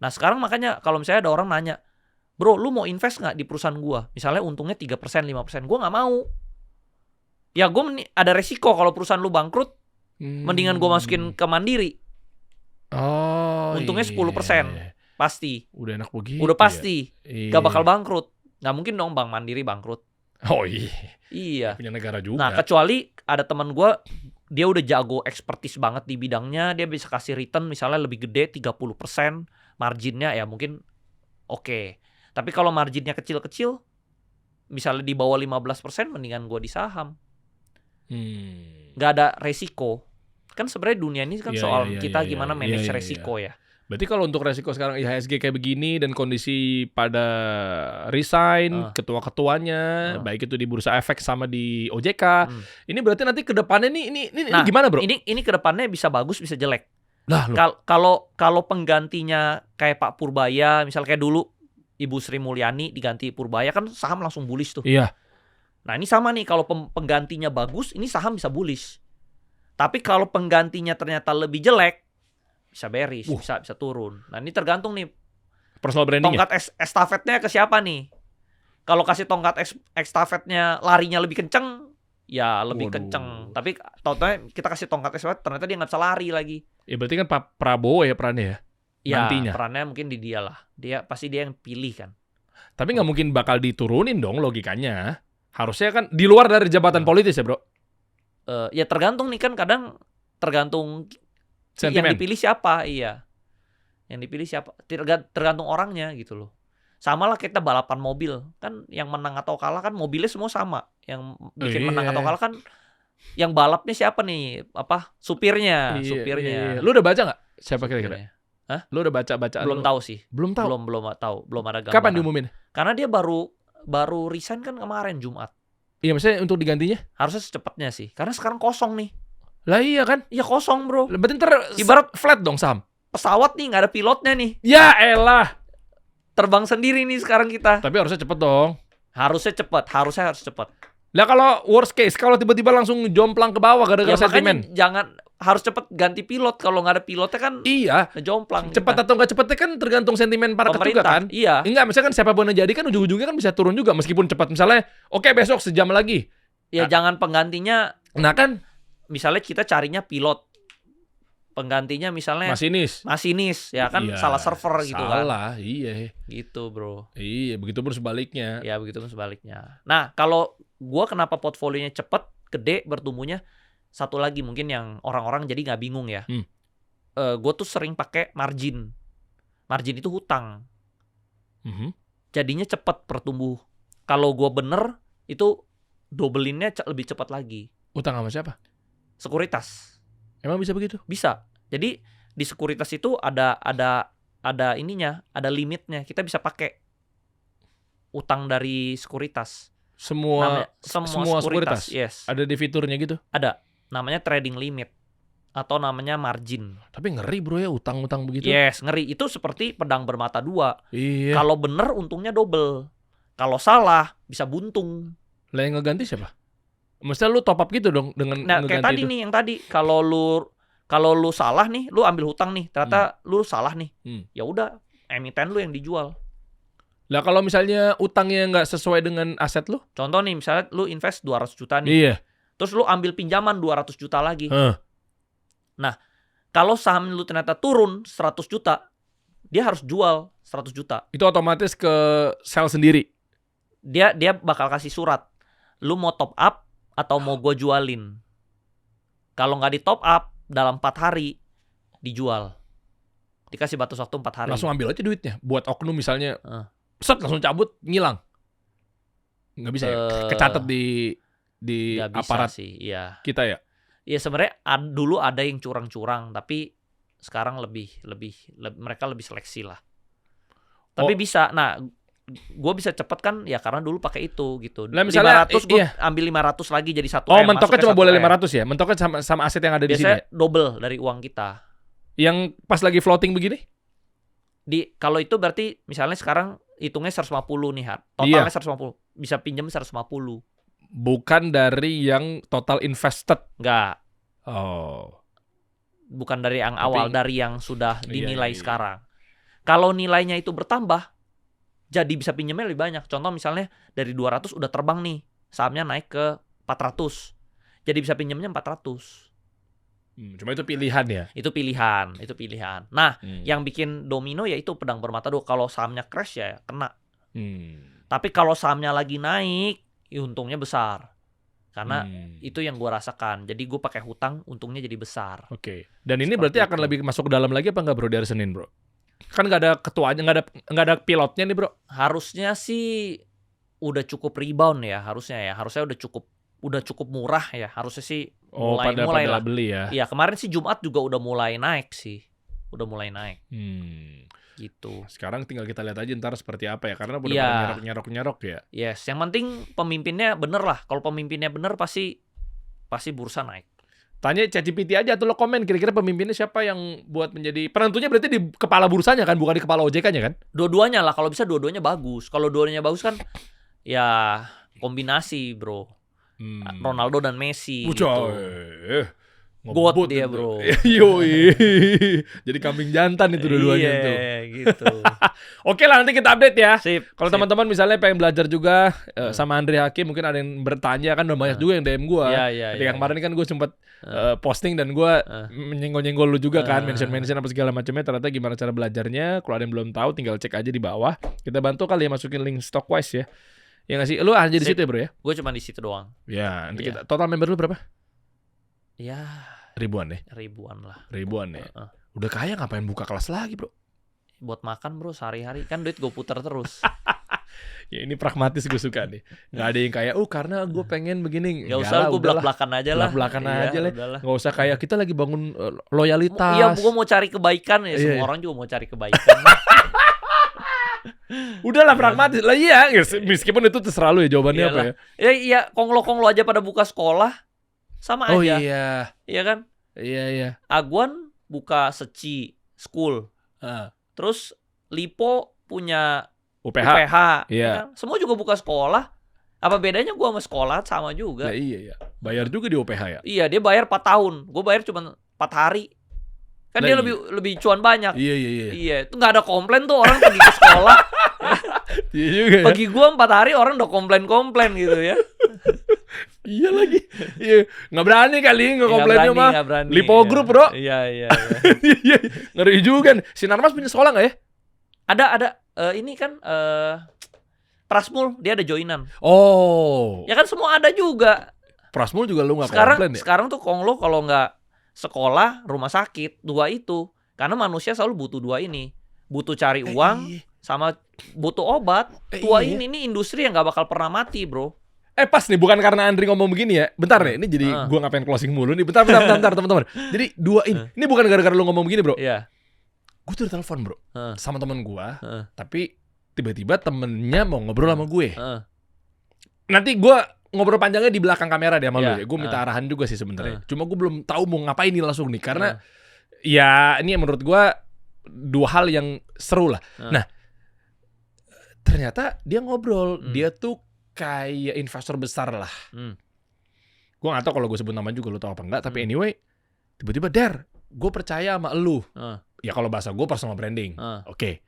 Nah sekarang makanya kalau misalnya ada orang nanya, bro lu mau invest gak di perusahaan gue? Misalnya untungnya 3%, 5%. Gue gak mau. Ya gue ada resiko kalau perusahaan lu bangkrut. Mendingan gue masukin ke Mandiri. Untungnya 10%. Pasti. Udah enak begitu. Udah pasti. Ya? Gak bakal bangkrut. Gak mungkin dong Bank Mandiri bangkrut. Oh iya. Iya. Punya negara juga. Nah kecuali ada teman gue, dia udah jago ekspertis banget di bidangnya, dia bisa kasih return misalnya lebih gede 30%, marginnya ya mungkin oke. Tapi kalau marginnya kecil-kecil, misalnya di bawah 15%, mendingan gue di saham. Gak ada resiko. Kan sebenarnya dunia ini kan soal kita gimana manage resiko ya. Berarti kalau untuk resiko sekarang IHSG kayak begini dan kondisi pada resign ketua-ketuanya, baik itu di Bursa Efek sama di OJK, ini berarti nanti ke depannya ini gimana, bro? Ini ke depannya bisa bagus bisa jelek. Lah, kalau penggantinya kayak Pak Purbaya, misal kayak dulu Ibu Sri Mulyani diganti Purbaya kan saham langsung bullish tuh. Iya. Nah ini sama nih, kalau penggantinya bagus, ini saham bisa bullish. Tapi kalau penggantinya ternyata lebih jelek, bisa bearish, bisa turun. Nah ini tergantung nih personal branding tongkat estafetnya ke siapa nih. Kalau kasih tongkat estafetnya larinya lebih kenceng, ya lebih kenceng. Tapi contohnya kita kasih tongkat estafet, ternyata dia nggak bisa lari lagi. Ya berarti kan Pak Prabowo ya perannya ya? Ya nantinya. perannya mungkin di dia lah. Pasti dia yang pilih kan. Tapi nggak mungkin bakal diturunin dong logikanya. Harusnya kan di luar dari jabatan politis ya, bro? Ya tergantung nih kan, kadang tergantung sentimen. Yang dipilih siapa, iya. Yang dipilih siapa, tergantung orangnya gitu loh. Sama lah kita balapan mobil, kan yang menang atau kalah kan mobilnya semua sama. Yang bikin menang atau kalah kan yang balapnya siapa nih, supirnya. Iya. Lu udah baca nggak siapa kira-kira? Hah? Lu udah baca? Belum tahu sih. Belum tahu? Belum tahu, belum ada gambaran. Kapan diumumin? Karena dia baru resign kan kemarin Jumat. Iya, maksudnya untuk digantinya? Harusnya secepatnya sih, karena sekarang kosong nih. Lah iya kan? Iya kosong, bro. Berarti ibarat flat dong saham. Pesawat nih nggak ada pilotnya nih. Ya elah. Terbang sendiri nih sekarang kita. Tapi harusnya cepet dong. Harus cepet. Lah kalau worst case, kalau tiba-tiba langsung jomplang ke bawah gara-gara sentimen. Jangan harus cepet ganti pilot. Kalau nggak ada pilotnya kan jomplang. Cepat atau nggak cepetnya kan tergantung sentimen market juga kan. Iya. Enggak, misalkan siapapun yang jadi kan ujung-ujungnya kan bisa turun juga meskipun cepat. Misalnya, oke besok sejam lagi. Ya jangan penggantinya. Nah kan. Misalnya kita carinya pilot. Penggantinya misalnya masinis ya kan, salah server gitu kan. Salah, iya. Gitu, bro. Iya, begitu pun sebaliknya. Ya, begitu pun sebaliknya. Nah, kalau gua kenapa portfolionya cepet, gede bertumbuhnya, satu lagi mungkin yang orang-orang jadi nggak bingung ya. Gua tuh sering pakai margin. Margin itu hutang. Jadinya cepet pertumbuh. Kalau gua bener, itu dobelinnya lebih cepat lagi. Utang sama siapa? Sekuritas. Emang bisa begitu? Bisa. Jadi di sekuritas itu ada ininya, ada limitnya. Kita bisa pakai utang dari sekuritas. Semua sekuritas. Yes. Ada di fiturnya gitu? Ada. Namanya trading limit atau namanya margin. Tapi ngeri, bro, ya utang-utang begitu. Yes, ngeri. Itu seperti pedang bermata dua. Iya. Kalau bener untungnya double. Kalau salah bisa buntung. Lah yang ngeganti siapa? Mestinya lu top up gitu dong dengan ngeganti kayak tadi itu. Nih yang tadi, kalau lu salah nih, lu ambil hutang nih, ternyata lu salah nih. Ya udah, emiten lu yang dijual. Lah kalau misalnya utangnya nggak sesuai dengan aset lu? Contoh nih, misalnya lu invest 200 juta nih. Iya. Terus lu ambil pinjaman 200 juta lagi. Nah, kalau saham lu ternyata turun 100 juta, dia harus jual 100 juta. Itu otomatis ke sell sendiri. Dia bakal kasih surat. Lu mau top up atau mau gue jualin. Kalau nggak di top up dalam 4 hari dijual. Dikasih batas waktu 4 hari. Langsung ambil aja duitnya. Buat oknum misalnya, set langsung cabut, ngilang. Nggak bisa ya? Kecatat di Nggak bisa aparat sih, iya. kita ya. Iya sebenarnya dulu ada yang curang-curang, tapi sekarang mereka lebih seleksi lah. Tapi bisa. Nah, gue bisa cepet kan ya karena dulu pakai itu gitu. Nah, misalnya 500 gue ambil 500 lagi jadi 1 Oh, M. mentoknya cuma boleh 500 ya? Mentoknya sama aset yang ada di sini. Biasanya double dari uang kita. Yang pas lagi floating begini? Kalau itu berarti misalnya sekarang hitungnya 150 nih, totalnya 150. Bisa pinjam 150. Bukan dari yang total invested. Enggak. Oh. Bukan dari yang awal, dari yang sudah dinilai sekarang. Kalau nilainya itu bertambah, jadi bisa pinjamnya lebih banyak. Contoh misalnya dari 200 udah terbang nih, sahamnya naik ke 400. Jadi bisa pinjamnya 400. Cuma itu pilihan ya? Itu pilihan. Nah, yang bikin domino ya itu pedang bermata dua. Kalau sahamnya crash ya kena. Tapi kalau sahamnya lagi naik, ya untungnya besar. Karena itu yang gue rasakan. Jadi gue pakai hutang, untungnya jadi besar. Oke. Dan ini berarti akan lebih masuk ke dalam lagi apa enggak bro dari Senin bro? Kan nggak ada ketuanya, nggak ada pilotnya nih bro. Harusnya sih udah cukup rebound ya, harusnya udah cukup murah ya, harusnya sih mulai lah beli ya. Iya, kemarin sih Jumat juga udah mulai naik sih. Gitu. Sekarang tinggal kita lihat aja ntar seperti apa ya, karena udah nyerok ya. Yes, yang penting pemimpinnya bener lah. Kalau pemimpinnya bener pasti bursa naik. Tanya ChatGPT aja atau lo komen kira-kira pemimpinnya siapa yang buat menjadi penentunya, berarti di kepala bursanya kan, bukan di kepala OJK-nya kan? Dua-duanya lah, kalau bisa dua-duanya bagus. Kalau dua-duanya bagus kan ya kombinasi, bro. Ronaldo dan Messi gitu. God dia, bro. Yoi. Jadi kambing jantan itu dua-duanya tuh. Iya, gitu. Oke lah, nanti kita update ya. Sip. Kalau teman-teman misalnya pengen belajar juga sama Andre Hakim, mungkin ada yang bertanya kan, udah banyak juga yang DM gue. Ketika kemarin kan gue sempat posting dan gue menyenggol-nyenggol lu juga kan, mention apa segala macamnya. Ternyata gimana cara belajarnya? Kalau ada yang belum tahu, tinggal cek aja di bawah. Kita bantu kali ya masukin link Stockwise ya. Ya nggak sih? Lu aja di situ ya bro ya? Gue cuma di situ doang. Ya, nanti kita total member lu berapa? Ya ribuan deh. Ribuan ya. Udah kaya ngapain buka kelas lagi bro? Buat makan bro, sehari-hari kan duit gue putar terus. Ya ini pragmatis, gue suka nih. Nggak ada yang kayak karena gue pengen begini. Gak usah, gue belak-belakan aja lah. Gak usah kayak kita lagi bangun loyalitas. Iya, gue mau cari kebaikan ya. Semua orang juga mau cari kebaikan. Udahlah pragmatis lah, iya. Meskipun itu terserah lu ya jawabannya. Iyalah. Apa ya? Iya, konglo aja pada buka sekolah sama aja. Oh iya. Iya kan? Iya. Aguan buka Seci School. Terus Lipo punya UPH. Iya. Kan? Semua juga buka sekolah. Apa bedanya gua sama sekolah? Sama juga. Nah, iya. Bayar juga di UPH ya? Iya, dia bayar 4 tahun. Gua bayar cuma 4 hari. Kan dia lebih cuan banyak. Iya, itu nggak ada komplain tuh orang pergi ke sekolah. Iya juga ya. Bagi gua 4 hari orang udah komplain gitu ya. Iya lagi. Iya, nggak berani kali nge-komplainnya mah. Lipo Group, bro. Iya. Iya, ngeri juga. Sinarmas punya sekolah nggak ya? Ada. Ini kan Prasmul, dia ada joinan. Oh. Ya kan semua ada juga. Prasmul juga lu nggak komplain ya? Sekarang tuh Konglo kalau nggak sekolah, rumah sakit, 2 itu. Karena manusia selalu butuh 2 ini. Butuh cari uang sama butuh obat. 2 ini industri yang nggak bakal pernah mati, bro. Pas nih, bukan karena Andri ngomong begini ya. Bentar nih, ini jadi gua ngapain closing mulu nih. Bentar teman-teman. Jadi 2 ini bukan gara-gara lu ngomong begini, bro. Iya. Gue tuh telepon, bro. Sama temen gua. Tapi tiba-tiba temennya mau ngobrol sama gue. Nanti gua ngobrol panjangnya di belakang kamera deh sama lu ya. Gue minta arahan juga sih sebenarnya. Cuma gue belum tahu mau ngapain nih langsung nih. Karena ya ini menurut gue 2 hal yang seru lah. Nah, ternyata dia ngobrol. Dia tuh kayak investor besar lah. Gue gak tahu kalau gue sebut nama juga lu tahu apa enggak. Tapi anyway, tiba-tiba gue percaya sama lu. Ya kalau bahasa gue personal branding. Oke.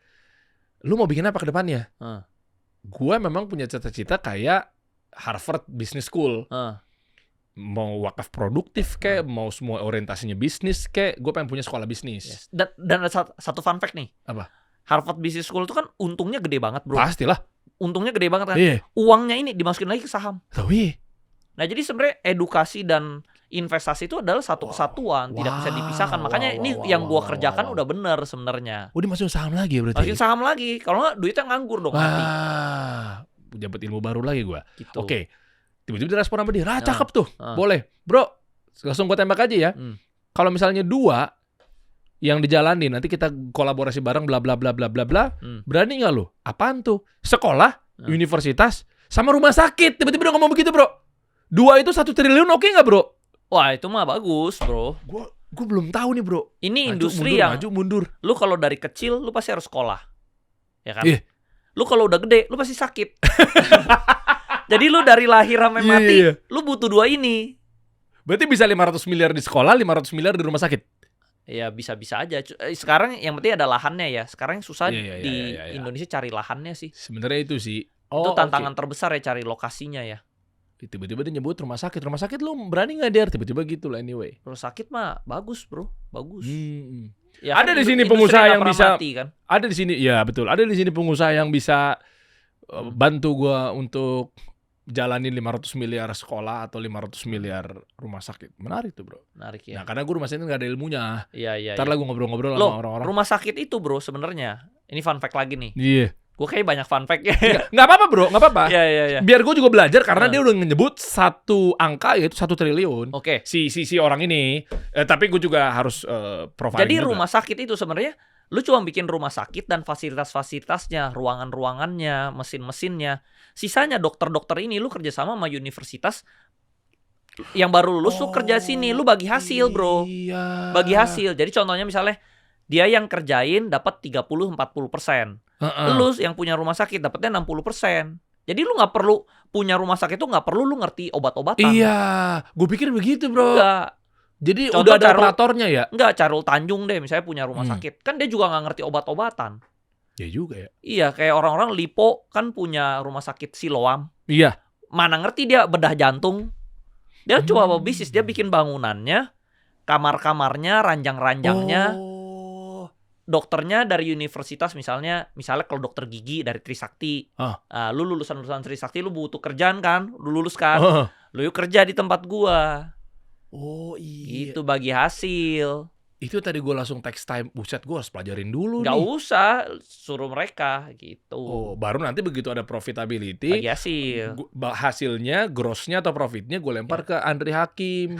Lu mau bikin apa ke depannya? Gue memang punya cita-cita kayak Harvard Business School. Mau wakaf produktif kayak, mau semua orientasinya bisnis kayak, gue pengen punya sekolah bisnis. Dan ada satu fun fact nih. Apa? Harvard Business School itu kan untungnya gede banget, bro. Pastilah. Untungnya gede banget kan. Iya. Uangnya ini dimasukin lagi ke saham. Tahu iya. Nah, jadi sebenarnya edukasi dan investasi itu adalah satu kesatuan, tidak bisa dipisahkan. Makanya yang gua kerjakan udah bener sebenarnya. Udah masukin saham lagi ya berarti? Masukin saham lagi. Kalau nggak duitnya nganggur dong mati. Dapat ilmu baru lagi gua. Gitu. Oke. Tiba-tiba direspon sama dia. Cakep tuh. Boleh. Bro, langsung gua tembak aja ya. Kalau misalnya 2 yang dijalanin, nanti kita kolaborasi bareng bla bla bla bla bla bla. Berani nggak lu? Apaan tuh? Sekolah, universitas, sama rumah sakit. Tiba-tiba dia ngomong begitu, Bro. 2 itu 1 triliun oke nggak, Bro? Wah, itu mah bagus, Bro. Gue belum tahu nih, Bro. Ini industri yang maju mundur. Lu kalau dari kecil lu pasti harus sekolah. Ya kan? Iya. Lu kalau udah gede lu pasti sakit. Jadi lu dari lahir sampai mati, lu butuh 2 ini. Berarti bisa 500 miliar di sekolah, 500 miliar di rumah sakit. Ya bisa-bisa aja. Sekarang yang penting ada lahannya ya. Sekarang yang susah di Indonesia cari lahannya sih. Sebenarnya itu sih. Itu tantangan terbesar ya, cari lokasinya ya. Tiba-tiba dia nyebut rumah sakit. Rumah sakit lu berani nggak, Der? Tiba-tiba gitu lah anyway. Rumah sakit mah bagus, Bro. Bagus. Ya, ada kan di sini pengusaha yang bisa mati, kan? Ada di sini, ya betul. Ada di sini pengusaha yang bisa bantu gua untuk jalanin 500 miliar sekolah atau 500 miliar rumah sakit. Menarik tuh, Bro. Menarik ya. Nah, karena gua rumah sakit nggak ada ilmunya. Iya. Ntar lah gua ngobrol-ngobrol sama orang-orang. Rumah sakit itu, Bro, sebenarnya. Ini fun fact lagi nih. Iya. Gue kayak banyak fun fact ya. Nggak apa-apa, Bro. Nggak apa-apa. Iya. Biar gue juga belajar karena dia udah menyebut 1 angka yaitu 1 triliun. Oke. Si orang ini. Tapi gue juga harus profiling. Jadi juga. rumah sakit itu sebenarnya lu cuma bikin rumah sakit dan fasilitas-fasilitasnya, ruangan-ruangannya, mesin-mesinnya. Sisanya dokter-dokter ini lu kerjasama sama universitas yang baru lulus, lu kerja sini, lu bagi hasil, Bro. Iya. Bagi hasil. Jadi contohnya misalnya dia yang kerjain dapat 30-40%. Lu yang punya rumah sakit dapatnya 60%. Jadi lu nggak perlu punya rumah sakit tuh nggak perlu lu ngerti obat-obatan. Iya, gue pikir begitu, Bro. Enggak. Jadi Contoh udah ada operatornya ya? Enggak, Charul Tanjung deh misalnya punya rumah sakit. Kan dia juga nggak ngerti obat-obatan. Ya juga ya. Iya, kayak orang-orang Lipo kan punya rumah sakit Siloam. Iya. Mana ngerti dia bedah jantung. Dia cuma bisnis, dia bikin bangunannya, kamar-kamarnya, ranjang-ranjangnya. Dokternya dari universitas misalnya kalau dokter gigi dari Trisakti. Lu lulusan Trisakti, lu butuh kerjaan kan? Lu lulus kan? Lu yuk kerja di tempat gua. Oh iya. Itu bagi hasil. Itu tadi gue langsung text time. Buset, gue harus pelajarin dulu Gak usah, suruh mereka gitu. Baru nanti begitu ada profitability, bagi hasil. Hasilnya, grossnya atau profitnya gue lempar ke Andri Hakim.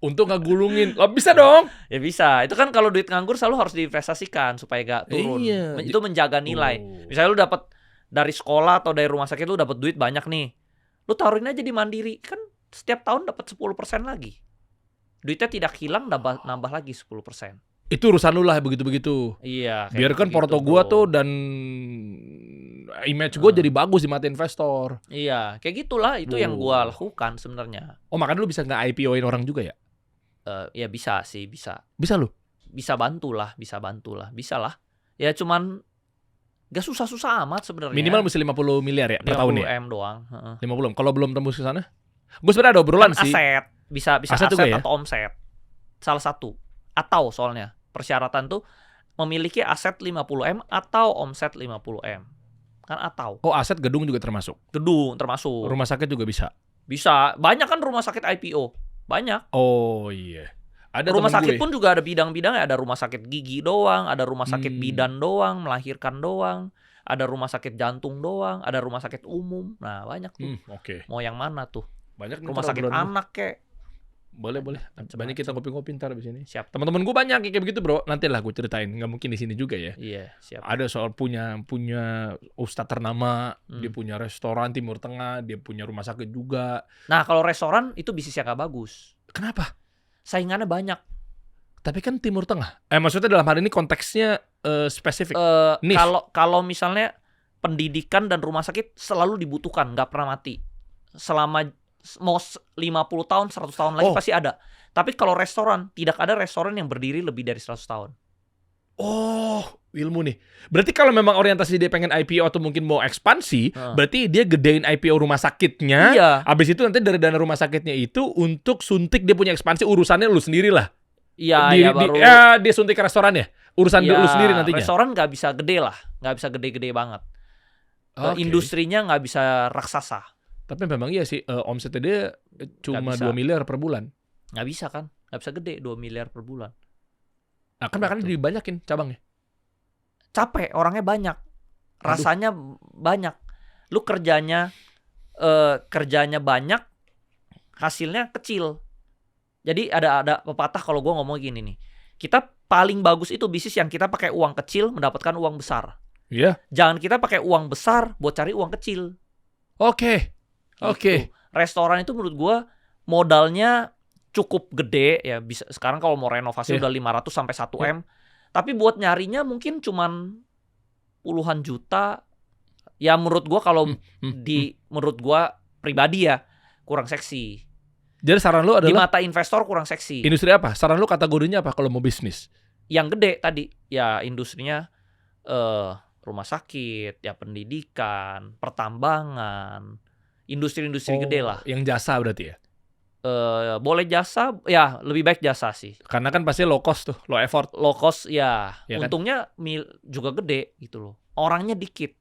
Untuk ngegulungin. Lo bisa dong? Ya bisa. Itu kan kalau duit nganggur selalu harus diinvestasikan supaya gak turun. Iya. Itu menjaga nilai. Misalnya lu dapat dari sekolah atau dari rumah sakit lu dapat duit banyak nih. Lu taruhin aja di Mandiri. Kan setiap tahun dapat 10% lagi. Duitnya tidak hilang, nambah lagi 10%. Itu urusan lu lah begitu-begitu. Iya. Biarkan porto gua tuh dan image gua jadi bagus di mata investor. Iya, kayak gitulah. Itu yang gua lakukan sebenarnya. Oh, makanya lu bisa nggak IPO-in orang juga ya? Ya bisa sih, bisa. Bisa lu? Bisa bantu lah. Bisa lah. Ya cuman gak susah-susah amat sebenarnya. Minimal mesti 50 miliar ya per tahun ya? 50 M doang. 50. Kalau belum tembus ke sana? Gue sebenarnya ada obrolan kan sih. Aset. Bisa aset ya? atau omset. Salah satu. Atau soalnya persyaratan tuh memiliki aset 50M atau omset 50M. Kan atau. Oh, aset gedung juga termasuk? Gedung termasuk. Rumah sakit juga bisa? Bisa. Banyak kan rumah sakit IPO. Banyak. Oh iya. Ada rumah sakit pun juga ada bidang-bidangnya. Ada rumah sakit gigi doang, ada rumah sakit bidan doang, melahirkan doang, ada rumah sakit jantung doang, ada rumah sakit umum. Nah, banyak tuh. Mau yang mana tuh? Banyak rumah sakit anak kek. Boleh. Banyak kita ngopi-ngopi ntar abis ini. Siap. Teman-teman gue banyak kayak begitu, Bro. Nanti lah gue ceritain. Nggak mungkin di sini juga ya. Iya, siap. Ada soal punya ustadz ternama, dia punya restoran Timur Tengah, dia punya rumah sakit juga. Nah, kalau restoran itu bisnis yang gak bagus. Kenapa? Saingannya banyak. Tapi kan Timur Tengah. Maksudnya dalam hal ini konteksnya spesifik. Kalau misalnya pendidikan dan rumah sakit selalu dibutuhkan, nggak pernah mati. Selama mau 50 tahun, 100 tahun lagi pasti ada. Tapi kalau restoran, tidak ada restoran yang berdiri lebih dari 100 tahun. Oh, ilmu nih. Berarti kalau memang orientasi dia pengen IPO atau mungkin mau ekspansi, berarti dia gedein IPO rumah sakitnya. Iya. Abis itu nanti dari dana rumah sakitnya itu untuk suntik dia punya ekspansi, urusannya lu sendiri lah. Iya, baru. Dia suntik ke restoran ya? Urusan lu sendiri nantinya. Restoran nggak bisa gede lah. Nggak bisa gede-gede banget. Industrinya nggak bisa raksasa. Tapi memang iya sih, omsetnya dia cuma bisa. 2 miliar per bulan. Nggak bisa kan? Nggak bisa gede 2 miliar per bulan. Nah, kan makanya dibanyakin cabangnya. Capek, orangnya banyak. Rasanya banyak. Lu kerjanya banyak, hasilnya kecil. Jadi ada pepatah kalau gue ngomong gini nih. Kita paling bagus itu bisnis yang kita pakai uang kecil mendapatkan uang besar. Iya. Jangan kita pakai uang besar buat cari uang kecil. Oke. Gitu. Restoran itu menurut gue modalnya cukup gede ya. Bisa sekarang kalau mau renovasi udah 500 sampai 1 M. Tapi buat nyarinya mungkin cuman puluhan juta. Ya menurut gue kalau menurut gue pribadi ya kurang seksi. Jadi saran lu Di adalah mata investor kurang seksi. industri apa? Saran lu kategorinya apa kalau mau bisnis? Yang gede tadi ya industrinya rumah sakit, ya pendidikan, pertambangan, industri-industri gede lah. Yang jasa berarti ya? Boleh jasa, ya lebih baik jasa sih. Karena kan pasti low cost tuh, low effort. Low cost ya, Ya kan? untungnya juga gede gitu loh. Orangnya dikit.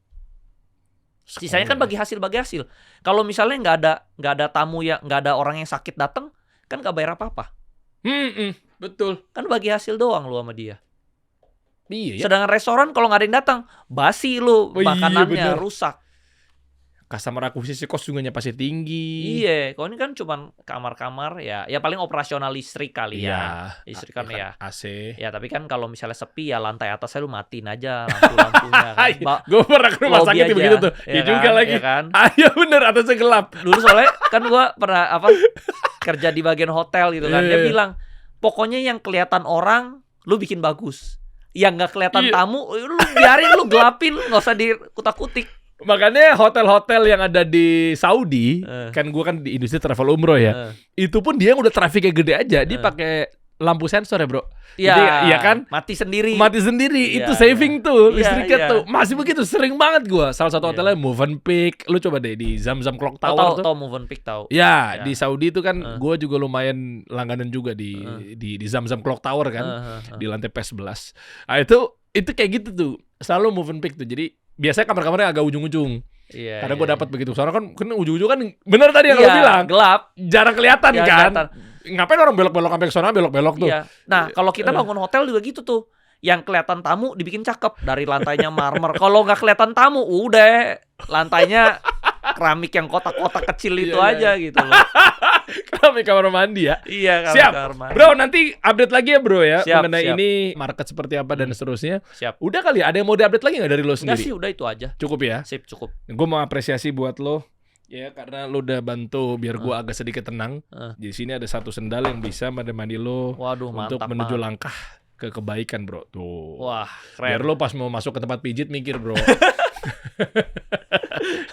Sisanya kan bagi hasil. Kalau misalnya nggak ada tamu ya, nggak ada orang yang sakit datang, kan nggak bayar apa-apa. Betul. Kan bagi hasil doang lu sama dia. Iya ya. Sedangkan restoran kalau nggak ada yang datang, basi lu, Oh iya, makanannya bener. rusak. Customer akuisisi cost juga pasti tinggi. Iya, kalau ini kan cuman kamar-kamar ya paling operasional listrik kali ya. Listrik kan ya. AC. Ya tapi kan kalau misalnya sepi ya lantai atasnya lu matiin aja lampu-lampunya kan. Gue pernah ke rumah Lobby sakit aja, begitu tuh. ya Ya kan, juga lagi. ya kan? Iya bener, atasnya gelap. Dulu soalnya kan gua pernah kerja di bagian hotel gitu kan. Dia bilang, "Pokoknya yang kelihatan orang lu bikin bagus. Yang nggak kelihatan tamu lu biarin, lu gelapin, nggak usah dikutak-kutik." Makanya hotel-hotel yang ada di Saudi, kan gue kan di industri travel umroh ya, itu pun dia yang udah trafiknya gede aja, dia pakai lampu sensor ya bro. Iya, jadi, iya kan? Mati sendiri. Iya, itu saving tuh listriknya tuh. Masih begitu sering banget gue. Salah satu hotelnya Movenpick. Lu coba deh di Zamzam Clock Tower tuh. Tahu Movenpick tahu. Ya, di Saudi itu kan gue juga lumayan langganan juga di Zamzam Clock Tower kan, di lantai P11. Nah, itu kayak gitu tuh. Selalu Movenpick tuh. Jadi biasanya kamar-kamarnya agak ujung-ujung. Iya. Karena gue dapat begitu. Soalnya kan ujung-ujung kan bener tadi yang lo bilang. Gelap. Jarang kelihatan Ya, kan. kelihatan. Ngapain orang belok-belok sampai ke sana, belok-belok tuh. Iya. Nah, kalau kita bangun hotel juga gitu tuh. Yang kelihatan tamu dibikin cakep dari lantainya marmer. Kalau nggak kelihatan tamu, udah lantainya keramik yang kotak-kotak kecil itu aja gitu loh. Keramik kamar mandi ya. Iya, Siap. kamar mandi. Bro, nanti update lagi ya bro ya. Siap, mengenai siap. ini market seperti apa dan seterusnya. Siap. Udah kali ya, ada yang mau diupdate lagi nggak dari lo Enggak sendiri? sih, udah itu aja. Cukup ya. Sip, cukup. Gue mau apresiasi buat lo. Ya, karena lo udah bantu biar gue agak sedikit tenang. Di sini ada satu sendal yang bisa mandi lo. Waduh, untuk mantap menuju banget. langkah ke kebaikan bro. Tuh. Wah, Biar keren. lo pas mau masuk ke tempat pijit mikir bro.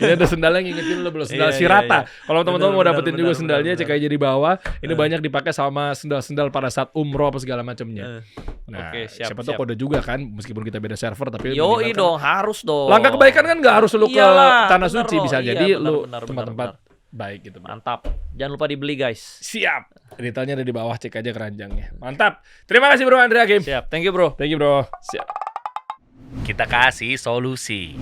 Ini ada sendal yang ngingetin lo bro. Sendal Iya, Shirata. iya. Kalau teman-teman mau Benar, dapetin benar, juga benar, sendalnya, benar. cek aja di bawah. Ini banyak dipakai sama sendal-sendal pada saat umroh apa segala macamnya. Nah, Oke, siap, siapa tahu siap. kode juga kan, meskipun kita beda server tapi Yoi meninggalkan- dong, harus dong. Langkah kebaikan kan nggak harus lu ke Iyalah, tanah bener suci, loh. bisa Iya, jadi bener, lu bener, tempat-tempat bener. baik gitu. Mantap. Jangan lupa dibeli guys. Siap. Detailnya ada di bawah, cek aja keranjangnya. Mantap. Terima kasih bro Andre Hakim. Siap. Thank you bro. Thank you bro. Siap. Kita kasih solusi.